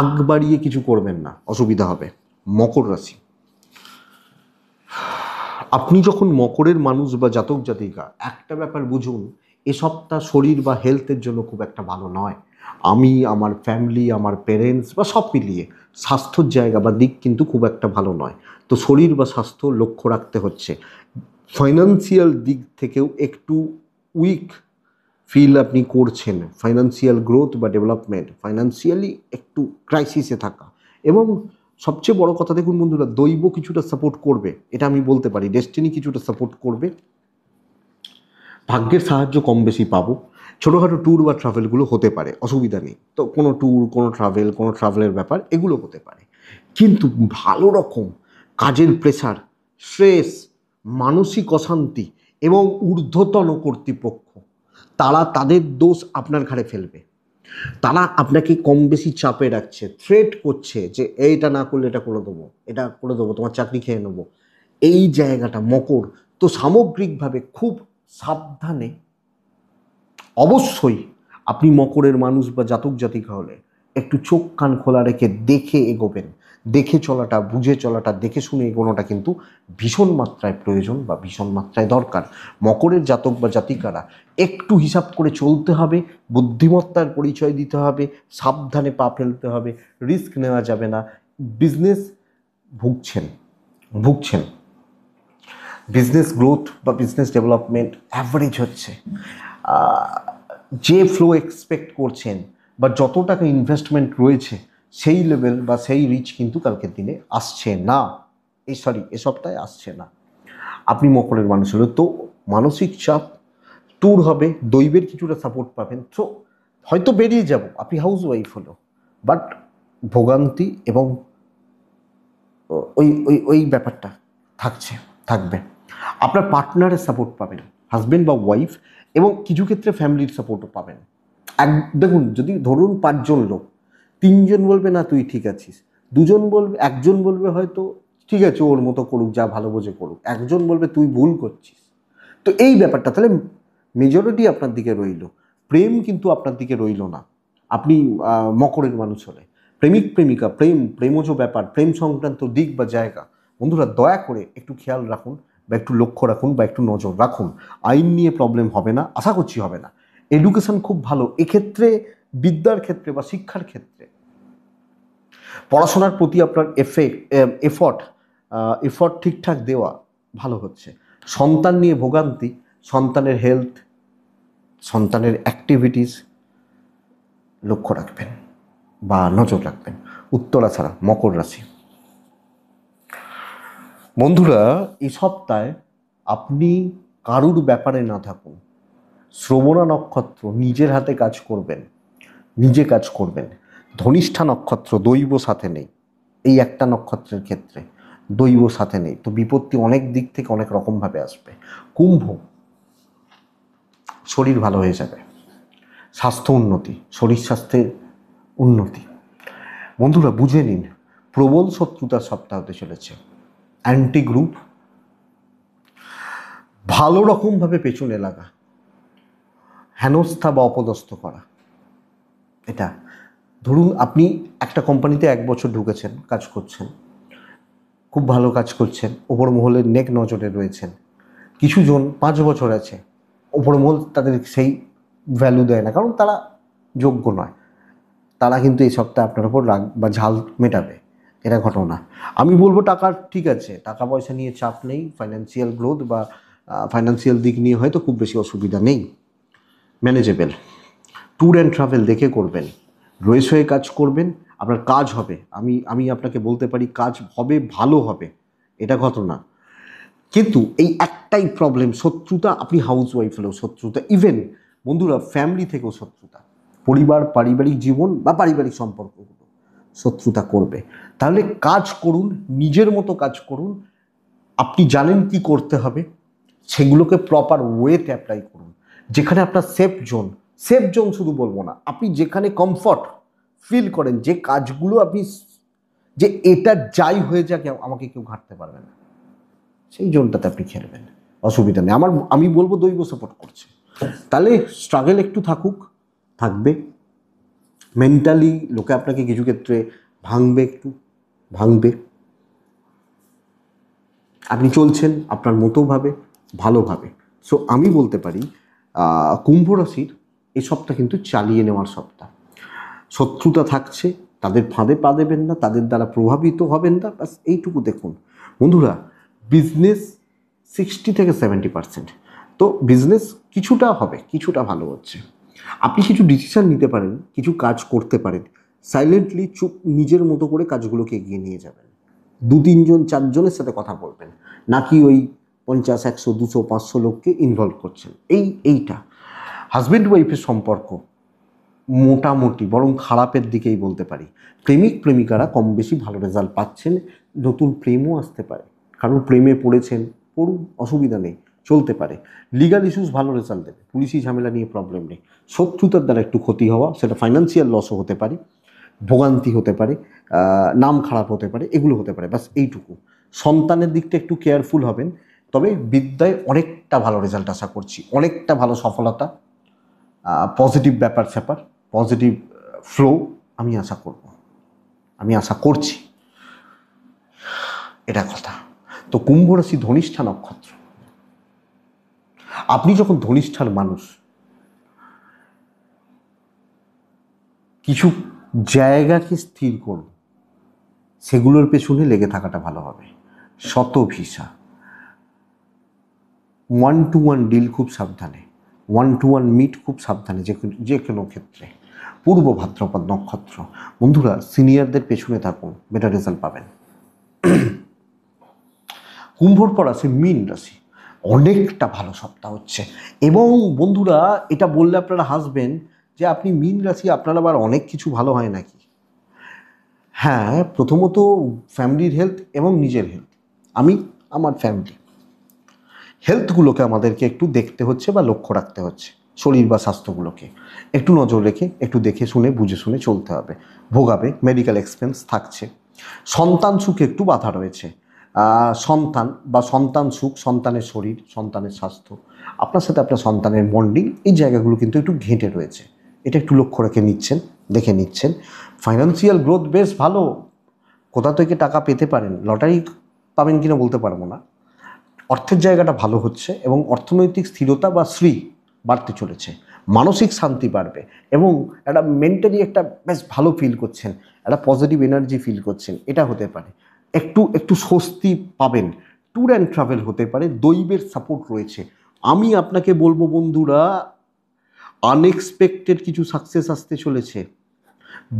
আগ বাড়িয়ে কিছু করবেন না, অসুবিধা হবে। মকর রাশি, আপনি যখন মকরের মানুষ বা জাতক জাতিকা, একটা ব্যাপার বুঝুন, এ সপ্তাহ শরীর বা হেলথের জন্য খুব একটা ভালো নয়। আমি, আমার ফ্যামিলি, আমার পেরেন্টস বা সব মিলিয়ে স্বাস্থ্যর জায়গা বা দিক কিন্তু খুব একটা ভালো নয়। তো শরীর বা স্বাস্থ্য লক্ষ্য রাখতে হচ্ছে। ফাইন্যান্সিয়াল দিক থেকেও একটু উইক ফিল আপনি করছেন, ফাইন্যান্সিয়াল গ্রোথ বা ডেভেলপমেন্ট, ফাইন্যান্সিয়ালি একটু ক্রাইসিসে থাকা। এবং সবচেয়ে বড় কথা দেখুন বন্ধুরা, দৈব কিছুটা সাপোর্ট করবে, এটা আমি বলতে পারি, ডেস্টিনি কিছুটা সাপোর্ট করবে, ভাগ্যের সাহায্য কম বেশি পাবো। ছোটোখাটো ট্যুর বা ট্রাভেলগুলো হতে পারে, অসুবিধা নেই। তো কোনো ট্যুর, কোনো ট্রাভেলের ব্যাপার, এগুলো হতে পারে। কিন্তু ভালো রকম কাজের প্রেশার, স্ট্রেস, মানসিক অশান্তি এবং ঊর্ধ্বতন কর্তৃপক্ষ, তারা তাদের দোষ আপনার ঘাড়ে ফেলবে, তারা আপনাকে কম বেশি চাপে রাখছে, থ্রেট করছে যে এইটা না করলে এটা করে দেবো, এটা করে দেবো, তোমার চাকরি খেয়ে নেবো। এই জায়গাটা মকর, তো সামগ্রিকভাবে খুব সাবধানে অবশ্যই আপনি মকরের মানুষ বা জাতক জাতিকা হলে একটু চোখ কান খোলা রেখে দেখে এগোবেন। দেখে চলাটা, বুঝে চলাটা, দেখে শুনে এগোনোটা কিন্তু ভীষণ মাত্রায় প্রয়োজন বা ভীষণ মাত্রায় দরকার। মকরের জাতক বা জাতিকারা একটু হিসাব করে চলতে হবে, বুদ্ধিমত্তার পরিচয় দিতে হবে, সাবধানে পা ফেলতে হবে, রিস্ক নেওয়া যাবে না। বিজনেস ভুগছেন ভুগছেন বিজনেস গ্রোথ বা বিজনেস ডেভেলপমেন্ট অ্যাভারেজ হচ্ছে। যে ফ্লো এক্সপেক্ট করছেন বা যত টাকা ইনভেস্টমেন্ট রয়েছে সেই লেভেল বা সেই রিচ কিন্তু কালকের দিনে আসছে না, এ সপ্তাহে আসছে না। আপনি মকরের মানুষ হলে তো মানসিক চাপ দূর হবে, দৈবের কিছুটা সাপোর্ট পাবেন। তো হয়তো বেরিয়ে যাব, আপনি হাউস ওয়াইফ হলো, বাট ভোগান্তি এবং ওই ওই ওই ব্যাপারটা থাকবে। আপনার পার্টনারের সাপোর্ট পাবেন, হাজব্যান্ড বা ওয়াইফ, এবং কিছু ক্ষেত্রে ফ্যামিলির সাপোর্টও পাবেন। দেখুন, যদি ধরুন 5 জন লোক, 3 জন বলবে না তুই ঠিক আছিস, 2 জন বলবে, 1 জন বলবে হয়তো ঠিক আছে ওর মতো করুক, যা ভালো বোঝে করুক, 1 জন বলবে তুই ভুল করছিস। তো এই ব্যাপারটা তাহলে মেজরিটি আপনার দিকে রইল, প্রেম কিন্তু আপনার দিকে রইল না। আপনি মকরের মানুষ হলে প্রেমিক প্রেমিকা, প্রেমজ ব্যাপার, প্রেম সংক্রান্ত দিক বা জায়গা, বন্ধুরা দয়া করে একটু খেয়াল রাখুন বা একটু লক্ষ্য রাখুন বা একটু নজর রাখুন। আইন নিয়ে প্রবলেম হবে না, আশা করছি হবে না। এডুকেশন খুব ভালো এক্ষেত্রে, বিদ্যার ক্ষেত্রে বা শিক্ষার ক্ষেত্রে পড়াশোনার প্রতি আপনার এফর্ট ঠিকঠাক দেওয়া ভালো হচ্ছে। সন্তান নিয়ে ভোগান্তি, সন্তানের হেলথ, সন্তানের অ্যাক্টিভিটিস লক্ষ্য রাখবেন বা নজর রাখবেন। উত্তরা ছাড়া মকর রাশি বন্ধুরা, এই সপ্তাহে আপনি কারুর ব্যাপারে না থাকুন। শ্রবণা নক্ষত্র নিজের হাতে কাজ করবেন, নিজে কাজ করবেন। ধনিষ্ঠা নক্ষত্র দৈব সাথে নেই, এই একটা নক্ষত্রের ক্ষেত্রে দৈব সাথে নেই, তো বিপত্তি অনেক দিক থেকে অনেক রকমভাবে আসবে। কুম্ভ, শরীর ভালো হয়ে যাবে, স্বাস্থ্য উন্নতি, শরীর স্বাস্থ্যের উন্নতি। বন্ধুরা বুঝে নিন, প্রবল শত্রুতার সপ্তাহ হতে চলেছে। অ্যান্টি গ্রুপ, ভালো রকমভাবে পেছনে লাগা, হেনস্থা বা অপদস্থ করা। এটা ধরুন আপনি একটা কোম্পানিতে 1 বছর ঢুকেছেন, কাজ করছেন, খুব ভালো কাজ করছেন, ওপর মহলের নেক নজরে রয়েছেন। কিছু জন 5 বছর আছে, ওপর মহল তাদের সেই ভ্যালু দেয় না, কারণ তারা যোগ্য নয়। তারা কিন্তু এই সপ্তাহে আপনার ওপর রাগ বা ঝাল মেটাবে, এটা ঘটনা। আমি বলবো টাকার ঠিক আছে, টাকা পয়সা নিয়ে চাপ নেই, ফাইন্যান্সিয়াল গ্রোথ বা ফাইন্যান্সিয়াল দিক নিয়ে হয়তো খুব বেশি অসুবিধা নেই, ম্যানেজেবল। ট্যুর অ্যান্ড ট্রাভেল দেখে করবেন, রয়েস হয়ে কাজ করবেন, আপনার কাজ হবে। আমি আপনাকে বলতে পারি কাজ হবে, ভালো হবে, এটা ঘটনা। কিন্তু এই একটাই প্রবলেম, শত্রুতা। আপনি হাউস ওয়াইফ হলেও শত্রুতা, ইভেন বন্ধুরা ফ্যামিলি থেকেও শত্রুতা, পরিবার, পারিবারিক জীবন বা পারিবারিক সম্পর্কগুলো শত্রুতা করবে। তাহলে কাজ করুন, নিজের মতো কাজ করুন, আপনি জানেন কি করতে হবে, সেগুলোকে প্রপার ওয়েতে অ্যাপ্লাই করুন। যেখানে আপনার সেফ জোন শুধু বলবো না, আপনি যেখানে কমফর্ট ফিল করেন, যে কাজগুলো আপনি, যে এটা যাই হয়ে যাক আমাকে কেউ ঘাঁটতে পারবে না, সেই জোনটাতে আপনি খেলবেন, অসুবিধা নেই। আমি বলবো দৈব সাপোর্ট করছে। তাহলে স্ট্রাগল একটু থাকবে মেন্টালি, লোকে আপনাকে কিছু ক্ষেত্রে ভাঙবে। আপনি চলছেন আপনার মতোভাবে, ভালোভাবে। সো আমি বলতে পারি কুম্ভ রাশির এই সপ্তাহ কিন্তু চালিয়ে নেওয়ার সপ্তাহ। শত্রুতা থাকছে, তাদের ফাঁদে পা দেবেন না, তাদের দ্বারা প্রভাবিত হবেন না, বাস এইটুকু দেখুন। বন্ধুরা বিজনেস 60 থেকে 70%, তো বিজনেস কিছুটা হবে, কিছুটা ভালো হচ্ছে। আপনি কিছু ডিসিশন নিতে পারেন, কিছু কাজ করতে পারেন, সাইলেন্টলি চুপ নিজের মতো করে কাজগুলোকে এগিয়ে নিয়ে যাবেন। 2-3 জন 4 জনের সাথে কথা বলবেন, নাকি ওই 50, 100, 200, 500 লোককে ইনভলভ করছেন। এইটা হাজব্যান্ড ওয়াইফের সম্পর্ক মোটামুটি বরং খারাপের দিকেই বলতে পারি। প্রেমিক প্রেমিকারা কম বেশি ভালো রেজাল্ট পাচ্ছেন, নতুন প্রেমও আসতে পারে, কারণ প্রেমে পড়েছেন, পড়ুন, অসুবিধা নেই, চলতে পারে। লিগাল ইস্যুস ভালো রেজাল্ট দেবে, পুলিশি ঝামেলা নিয়ে প্রবলেম নেই। শত্রুতার দ্বারা একটু ক্ষতি হওয়া, সেটা ফাইন্যান্সিয়াল লসও হতে পারে, ভোগান্তি হতে পারে, নাম খারাপ হতে পারে, এগুলো হতে পারে, ব্যাস এইটুকু। সন্তানের দিকটা একটু কেয়ারফুল হবেন, তবে বিদ্যায় অনেকটা ভালো রেজাল্ট আশা করছি, অনেকটা ভালো সফলতা, পজিটিভ ব্যাপার স্যাপার, পজিটিভ ফ্লো আমি আশা করব, আমি আশা করছি, এটা কথা। তো কুম্ভ রাশি ধনিষ্ঠা নক্ষত্র, আপনি যখন ধনিষ্ঠার মানুষ, কিছু জায়গাকে স্থির করুন, সেগুলোর পেছনে লেগে থাকাটা ভালো হবে। শত ভিসা, 1-to-1 ডিল খুব সাবধানে, 1-to-1 মিট খুব সাবধানে, যে কোনো ক্ষেত্রে। পূর্ব ভাদ্রপদ নক্ষত্র, বন্ধুরা সিনিয়রদের পেছনে থাকুন, বেটার রেজাল্ট পাবেন। কুম্ভর পর আছে মীন রাশি, অনেকটা ভালো সপ্তাহ হচ্ছে। এবং বন্ধুরা এটা বললে আপনারা হাসবেন যে আপনি মীন রাশি, আপনার আবার অনেক কিছু ভালো হয় নাকি? হ্যাঁ, প্রথমত ফ্যামিলির হেলথ এবং নিজের হেলথ, আমার ফ্যামিলি হেলথগুলোকে আমাদেরকে একটু দেখতে হচ্ছে বা লক্ষ্য রাখতে হচ্ছে, শরীর বা স্বাস্থ্যগুলোকে একটু নজর রেখে একটু দেখে শুনে বুঝে শুনে চলতে হবে। ভোগাবে, মেডিকেল এক্সপেন্স থাকছে, সন্তান সুখে একটু বাধা রয়েছে। সন্তান বা সন্তান সুখ, সন্তানের শরীর, সন্তানের স্বাস্থ্য, আপনার সাথে আপনার সন্তানের বন্ডিং, এই জায়গাগুলো কিন্তু একটু ঘেঁটে রয়েছে, এটা একটু লক্ষ্য রেখে নিচ্ছেন, দেখে নিচ্ছেন। ফাইন্যান্সিয়াল গ্রোথ বেশ ভালো, কোথা থেকে টাকা পেতে পারেন, লটারি পাবেন কিনা বলতে পারবো না, অর্থের জায়গাটা ভালো হচ্ছে এবং অর্থনৈতিক স্থিরতা বা শ্রী বাড়তে চলেছে, মানসিক শান্তি বাড়বে এবং একটা মেন্টালি একটা বেশ ভালো ফিল করছেন, একটা পজিটিভ এনার্জি ফিল করছেন, এটা হতে পারে। একটু একটু স্বস্তি পাবেন, ট্যুর অ্যান্ড ট্রাভেল হতে পারে, দৈবের সাপোর্ট রয়েছে। আমি আপনাকে বলবো বন্ধুরা, আনএক্সপেক্টেড কিছু সাকসেস আসতে চলেছে,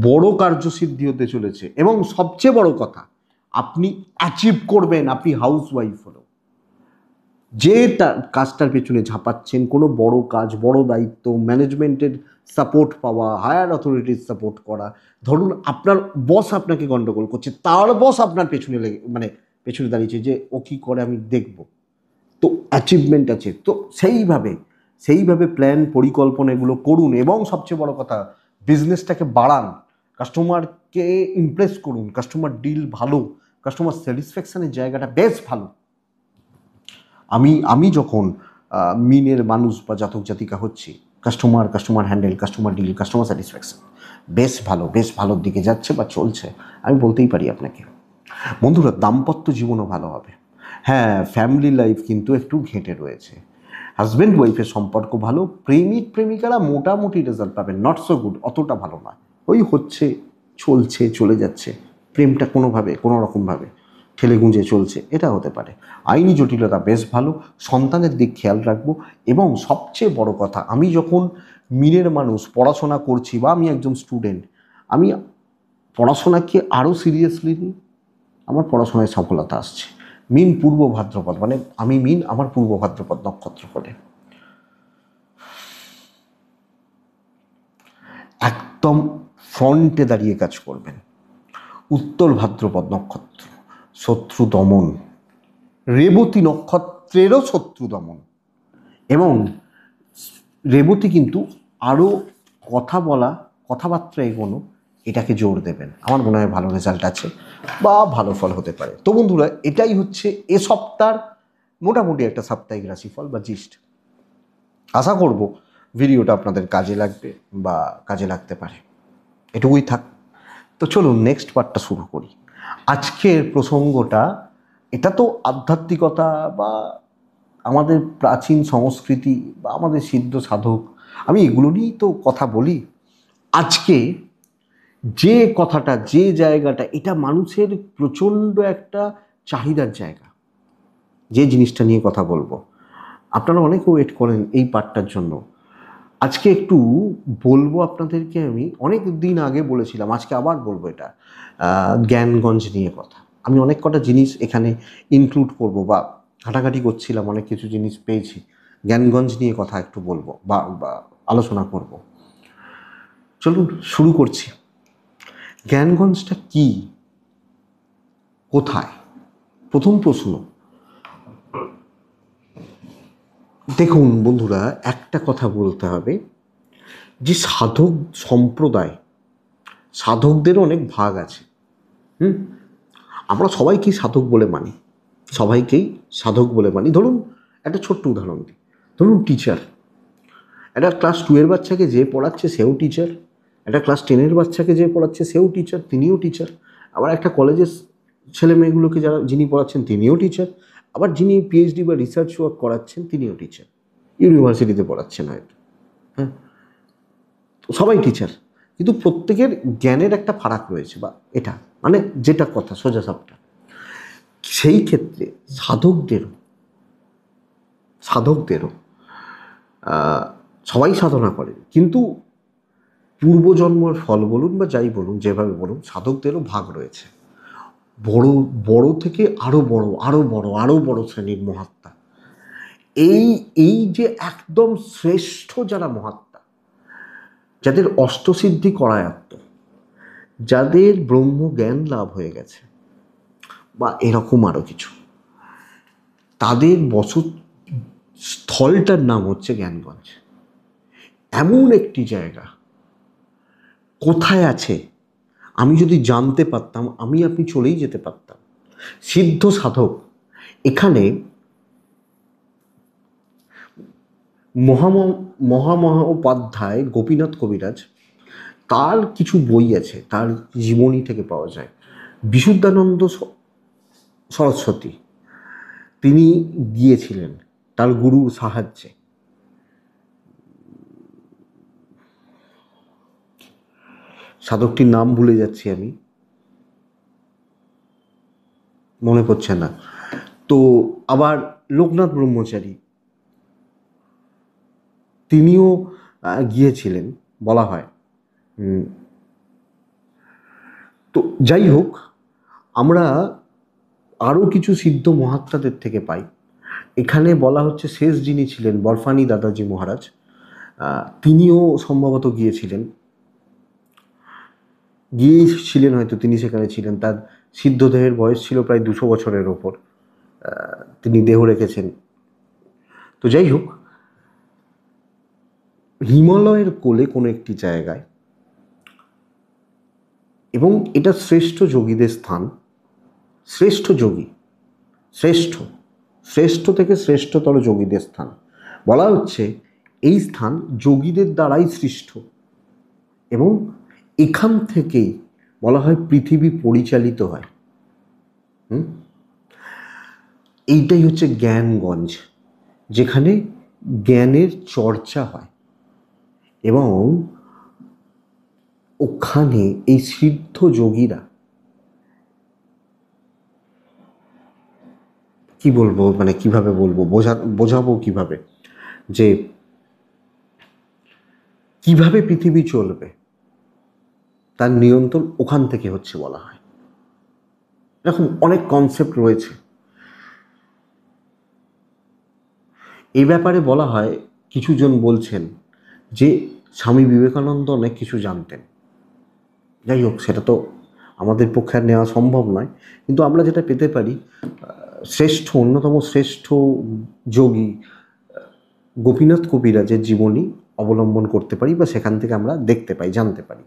বড় কার্যসিদ্ধি হতে চলেছে এবং সবচেয়ে বড় কথা, আপনি অ্যাচিভ করবেন। আপনি হাউস ওয়াইফ হলো, যে কাজটার পেছনে ঝাঁপাচ্ছেন, কোনো বড় কাজ, বড় দায়িত্ব, ম্যানেজমেন্টের সাপোর্ট পাওয়া, হায়ার অথরিটির সাপোর্ট করা, ধরুন আপনার বস আপনাকে গন্ডগোল করছে, তার বস আপনার পেছনে লেগে পেছনে দাঁড়িয়েছে যে ও কী করে আমি দেখব, তো অ্যাচিভমেন্ট আছে, তো সেইভাবে প্ল্যান পরিকল্পনা এগুলো করুন এবং সবচেয়ে বড় কথা, বিজনেসটাকে বাড়ান, কাস্টমারকে ইমপ্রেস করুন, কাস্টমার ডিল ভালো, কাস্টমার স্যাটিসফ্যাকশানের জায়গাটা বেশ ভালো। আমি যখন মিনের মানুষ বা জাতক জাতিকা হচ্ছি, customer handle, customer deal, customer satisfaction বেশ ভালোর দিকে যাচ্ছে বা চলছে, আমি বলতেই পারি আপনাকে। বন্ধুরা দাম্পত্য জীবনও ভালো হবে। হ্যাঁ, ফ্যামিলি লাইফ কিন্তু একটু ঘেঁটে রয়েছে, হাজব্যান্ড ওয়াইফের সম্পর্ক ভালো, প্রেমিক প্রেমিকারা মোটামুটি রেজাল্ট পাবেন, নট সো গুড, অতটা ভালো নয়, ওই হচ্ছে, চলছে, চলে যাচ্ছে, প্রেমটা কোনোভাবে কোনো রকমভাবে ঠেলে গুঁজে চলছে, এটা হতে পারে। আইনি জটিলতা বেশ ভালো, সন্তানের দিক খেয়াল রাখবো এবং সবচেয়ে বড় কথা, আমি যখন মিনের মানুষ পড়াশোনা করছি বা আমি একজন স্টুডেন্ট, আমি পড়াশোনাকে আরও সিরিয়াসলি নিই, আমার পড়াশোনায় সফলতা আসছে। মিন পূর্ব ভাদ্রপদ, মানে আমি মিন, আমার পূর্ব ভাদ্রপদ নক্ষত্র করে একদম ফ্রন্টে দাঁড়িয়ে কাজ করবেন। উত্তর ভাদ্রপদ নক্ষত্র, শত্রু দমন, রেবতী নক্ষত্রেরও শত্রু দমন, এবং রেবতী কিন্তু আরও কথা বলা, কথাবার্তা এগোনো, এটাকে জোর দেবেন, আমার মনে হয় ভালো রেজাল্ট আছে বা ভালো ফল হতে পারে। তো বন্ধুরা এটাই হচ্ছে এ সপ্তাহের মোটামুটি একটা সাপ্তাহিক রাশিফল বা জিস্ট। আশা করব ভিডিওটা আপনাদের কাজে লাগবে বা কাজে লাগতে পারে, এটুকুই থাক। তো চলুন নেক্সট পার্টটা শুরু করি। আজকের প্রসঙ্গটা, এটা তো আধ্যাত্মিকতা বা আমাদের প্রাচীন সংস্কৃতি বা আমাদের সিদ্ধ সাধক, আমি এগুলো নিয়েই তো কথা বলি। আজকে যে কথাটা, যে জায়গাটা, এটা মানুষের প্রচণ্ড একটা চাহিদার জায়গা, যে জিনিসটা নিয়ে কথা বলবো, আপনারা অনেকে ওয়েট করেন এই পার্টটার জন্য। আজকে একটু বলবো আপনাদেরকে, আমি অনেক দিন আগে বলেছিলাম, আজকে আবার বলবো, এটা জ্ঞানগঞ্জ নিয়ে কথা। আমি অনেক কটা জিনিস এখানে ইনক্লুড করব বা ঘাটাঘাটি করছিলাম, অনেক কিছু জিনিস পেয়েছি, জ্ঞানগঞ্জ নিয়ে কথা একটু বলবো বা আলোচনা করব। চলুন শুরু করছি। জ্ঞানগঞ্জটা কি, কোথায়? প্রথম প্রশ্ন, দেখুন বন্ধুরা, একটা কথা বলতে হবে যে সাধক সম্প্রদায়, সাধকদেরও অনেক ভাগ আছে। আমরা সবাইকেই সাধক বলে মানি, সবাইকেই সাধক বলে মানি। ধরুন একটা ছোট্ট উদাহরণ দিই, ধরুন টিচার, একটা ক্লাস 2-এর বাচ্চাকে যে পড়াচ্ছে সেও টিচার, একটা ক্লাস 10-এর বাচ্চাকে যে পড়াচ্ছে সেও টিচার, তিনিও টিচার। আবার একটা কলেজের ছেলে মেয়েগুলোকে যিনি পড়াচ্ছেন তিনিও টিচার, আবার যিনি পিএইচডি বা রিসার্চ ওয়ার্ক করাচ্ছেন তিনিও টিচার, ইউনিভার্সিটিতে পড়াচ্ছেন হয়তো। হ্যাঁ, সবাই টিচার, কিন্তু প্রত্যেকের জ্ঞানের একটা ফারাক রয়েছে, বা এটা মানে যেটা কথা সোজা সাপটা। সেই ক্ষেত্রে সাধকদেরও সবাই সাধনা করেন, কিন্তু পূর্বজন্মের ফল বলুন বা যাই বলুন, যেভাবে বলুন, সাধকদেরও ভাগ রয়েছে। বড় বড় থেকে আরো বড়, আরো বড়, আরো বড় শ্রেণীর মহাত্মা। এই এই যে একদম শ্রেষ্ঠ যারা মহাত্মা, যাদের অষ্টসিদ্ধি করায়ত্ত, যাদের ব্রহ্ম জ্ঞান লাভ হয়ে গেছে বা এরকম আরো কিছু, তাদের স্থলটার নাম হচ্ছে জ্ঞানগঞ্জ। এমন একটি জায়গা কোথায় আছে আমি যদি জানতে পারতাম, আমি আপনি চলেই যেতে পারতাম। সিদ্ধ সাধক এখানে মহামহোপাধ্যায় গোপীনাথ কবিরাজ, তার কিছু বই আছে, তার জীবনী থেকে পাওয়া যায়। বিশুদ্ধানন্দ সরস্বতী, তিনি গিয়েছিলেন তার গুরুর সাহায্যে। সাধকটির নাম ভুলে যাচ্ছি আমি, মনে পড়ছে না। তো আবার লোকনাথ ব্রহ্মচারী, তিনিও গিয়েছিলেন বলা হয়। তো যাই হোক, আমরা আরও কিছু সিদ্ধ মহাত্মাদের থেকে পাই। এখানে বলা হচ্ছে শেষ যিনি ছিলেন বরফানি দাদাজি মহারাজ, তিনিও সম্ভবত গিয়েছিলেন হয়তো, তিনি সেখানে ছিলেন। তার সিদ্ধদেহের বয়স ছিল প্রায় 200 বছরের ওপর, তিনি দেহ রেখেছেন। তো যাই হোক, হিমালয়ের কোলে কোনো একটি জায়গায়, এবং এটা শ্রেষ্ঠ যোগীদের স্থান, শ্রেষ্ঠ যোগী, শ্রেষ্ঠ থেকে শ্রেষ্ঠতর যোগীদের স্থান। বলা হচ্ছে এই স্থান যোগীদের দ্বারাই সৃষ্ট, এবং এখান থেকেই বলা হয় পৃথিবী পরিচালিত হয়। এইটাই হচ্ছে জ্ঞানগঞ্জ, যেখানে জ্ঞানের চর্চা হয়, এবং ওখানে এই সিদ্ধ যোগীরা, কি বলবো, মানে কিভাবে বলবো, বোঝাবো কিভাবে, যে কিভাবে পৃথিবী চলবে তার নিয়ন্ত্রণ ওখান থেকে হচ্ছে বলা হয়। এরকম অনেক কনসেপ্ট রয়েছে। এই ব্যাপারে বলা হয়, কিছুজন বলছেন যে স্বামী বিবেকানন্দ অনেক কিছু জানতেন। যাই হোক, সেটা তো আমাদের পক্ষে আর নেওয়া সম্ভব নয়, কিন্তু আমরা যেটা পেতে পারি, অন্যতম শ্রেষ্ঠ যোগী গোপীনাথ কবিরাজের জীবনী অবলম্বন করতে পারি, বা সেখান থেকে আমরা দেখতে পাই, জানতে পারি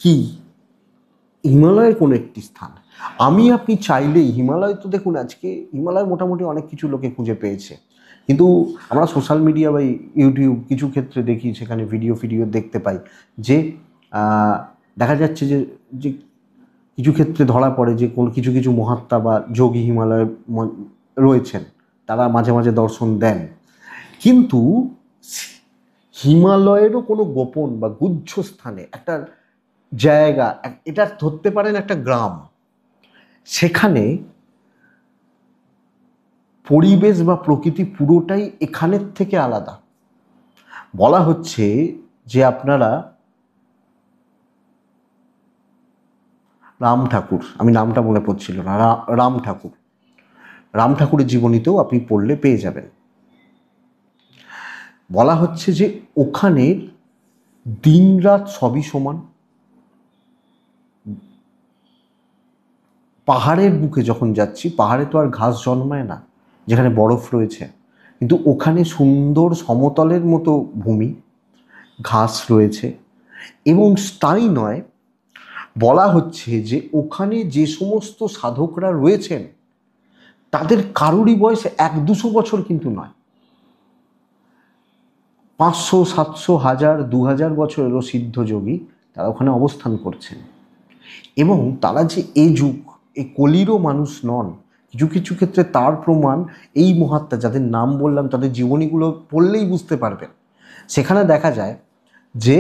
কি হিমালয়ের কোনো একটি স্থান। আমি আপনি চাইলেই হিমালয়, তো দেখুন আজকে হিমালয় মোটামুটি অনেক কিছু লোকে খুঁজে পেয়েছে, কিন্তু আমরা সোশ্যাল মিডিয়া বা ইউটিউব কিছু ক্ষেত্রে দেখি, সেখানে ভিডিও দেখতে পাই যে দেখা যাচ্ছে যে যে কিছু ক্ষেত্রে ধরা পড়ে যে কিছু কিছু মহাত্মা বা যোগী হিমালয়ে রয়েছেন, তারা মাঝে মাঝে দর্শন দেন, কিন্তু হিমালয়েরও কোনো গোপন বা গুহ্য স্থানে একটা জায়গা, এটা ধরতে পারেন একটা গ্রাম, সেখানে পরিবেশ বা প্রকৃতি পুরোটাই এখানের থেকে আলাদা। বলা হচ্ছে যে আপনারা রাম ঠাকুর, আমি নামটা মনে পড়ছিল না, রাম ঠাকুরের জীবনীতেও আপনি পড়লে পেয়ে যাবেন। বলা হচ্ছে যে ওখানে দিন রাত সবই সমান। পাহাড়ের বুকে যখন যাচ্ছি, পাহাড়ে তো আর ঘাস জন্মায় না, যেখানে বরফ রয়েছে, কিন্তু ওখানে সুন্দর সমতলের মতো ভূমি, ঘাস রয়েছে। এবং তাই নয়, বলা হচ্ছে যে ওখানে যে সমস্ত সাধকরা রয়েছেন তাদের কারোরই বয়স 100-200 বছর কিন্তু নয়, 500, 700, 1000, 2000 বছরেরও সিদ্ধ যোগী তারা ওখানে অবস্থান করছেন। এবং তারা যে এই যুগ, এই কলিরও মানুষ নন, কিছু কিছু ক্ষেত্রে তার প্রমাণ এই মহাত্মা যাদের নাম বললাম তাদের জীবনীগুলো পড়লেই বুঝতে পারবেন। সেখানে দেখা যায় যে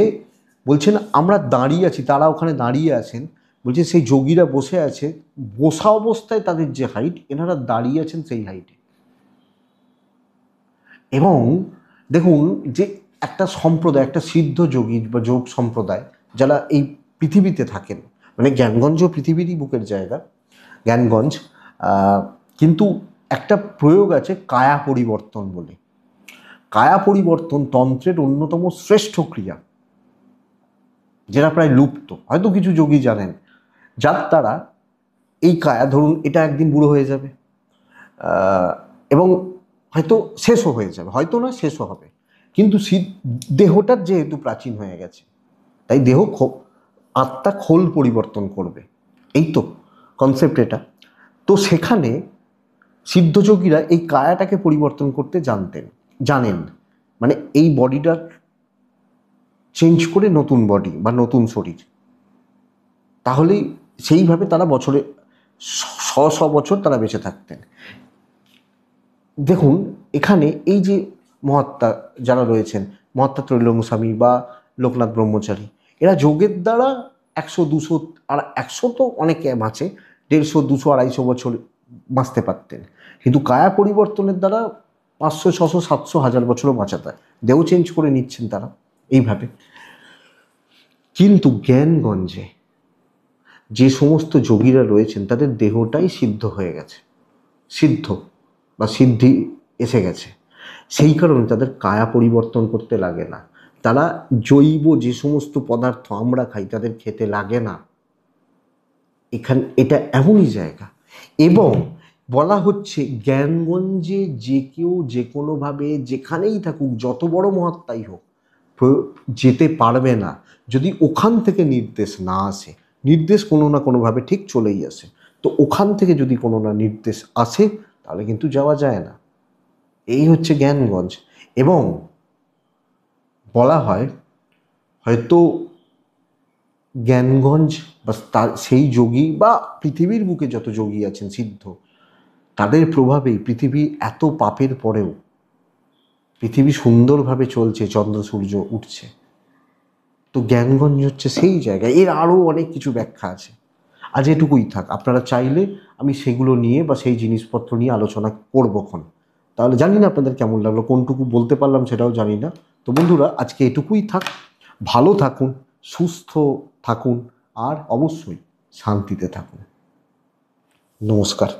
বলছেন আমরা দাঁড়িয়ে আছি, তারা ওখানে দাঁড়িয়ে আছেন, বলছে সেই যোগীরা বসে আছে, বসা অবস্থায় তাদের যে হাইট, এনারা দাঁড়িয়ে আছেন সেই হাইটে। এবং দেখুন যে একটা সম্প্রদায়, একটা সিদ্ধ যোগী বা যোগ সম্প্রদায় যারা এই পৃথিবীতে থাকেন, মানে জ্ঞানগঞ্জ পৃথিবীরই বুকের জায়গা, জ্ঞানগঞ্জ, কিন্তু একটা প্রয়োগ আছে কায়া পরিবর্তন বলে। কায়া পরিবর্তন তন্ত্রের অন্যতম শ্রেষ্ঠ ক্রিয়া, যেটা প্রায় লুপ্ত, হয়তো কিছু যোগী জানেন, যার দ্বারা এই কায়া, ধরুন এটা একদিন বুড়ো হয়ে যাবে এবং হয়তো শেষও হয়ে যাবে, হয়তো না শেষও হবে, কিন্তু দেহটার যেহেতু প্রাচীন হয়ে গেছে তাই দেহ আত্মা খোল পরিবর্তন করবে, এই তো কনসেপ্ট এটা। তো সেখানে সিদ্ধযোগীরা এই কায়াটাকে পরিবর্তন করতে জানেন, মানে এই বডিটার চেঞ্জ করে নতুন বডি বা নতুন শরীর, তাহলেই সেইভাবে তারা বছরে 100 বছর তারা বেঁচে থাকতেন। দেখুন এখানে এই যে মহাত্মা যারা রয়েছেন, মহাত্মা ত্রৈলঙ্গ স্বামী বা লোকনাথ ব্রহ্মচারী, এরা যোগের দ্বারা 100-200, আর 100 তো অনেকে আছে, 150, 200, 250 বছর বাঁচতে পারতেন, কিন্তু কায়া পরিবর্তনের দ্বারা 500, 600, 700, 1000 বছরও বাঁচা যায়, দেহ চেঞ্জ করে নিচ্ছেন তারা এইভাবে। কিন্তু জ্ঞানগঞ্জে যে সমস্ত যোগীরা রয়েছেন তাদের দেহটাই সিদ্ধ হয়ে গেছে, সিদ্ধ বা সিদ্ধি এসে গেছে, সেই কারণে তাদের কায়া পরিবর্তন করতে লাগে না, তারা জৈব যে সমস্ত পদার্থ আমরা খাই তাদের খেতে লাগে না। এটা এমনই জায়গা। এবং বলা হচ্ছে জ্ঞানগঞ্জে যে কেউ যে কোনোভাবে যেখানেই থাকুক, যত বড় মহাত্মাই হোক, যেতে পারবে না যদি ওখান থেকে নির্দেশ না আসে। নির্দেশ কোনো না কোনোভাবে ঠিক চলেই আসে, তো ওখান থেকে যদি কোনো না নির্দেশ আসে তাহলে কিন্তু যাওয়া যায় না। এই হচ্ছে জ্ঞানগঞ্জ। এবং বলা হয় হয়তো জ্ঞানগঞ্জ বা সেই যোগী বা পৃথিবীর বুকে যত যোগী আছেন সিদ্ধ, তাদের প্রভাবেই পৃথিবী এত পাপের পরেও পৃথিবী সুন্দরভাবে চলছে, চন্দ্র সূর্য উঠছে। তো জ্ঞানগঞ্জ হচ্ছে সেই জায়গা। এর আরও অনেক কিছু ব্যাখ্যা আছে, আজ এটুকুই থাক। আপনারা চাইলে আমি সেগুলো নিয়ে বা সেই জিনিসপত্র নিয়ে আলোচনা করবক্ষণ। তাহলে জানি না আপনাদের কেমন লাগলো, কোনটুকু বলতে পারলাম সেটাও জানি না। তো বন্ধুরা আজকে এটুকুই থাক, ভালো থাকুন, সুস্থ থাকুন, আর অবশ্যই শান্তিতে থাকুন। নমস্কার।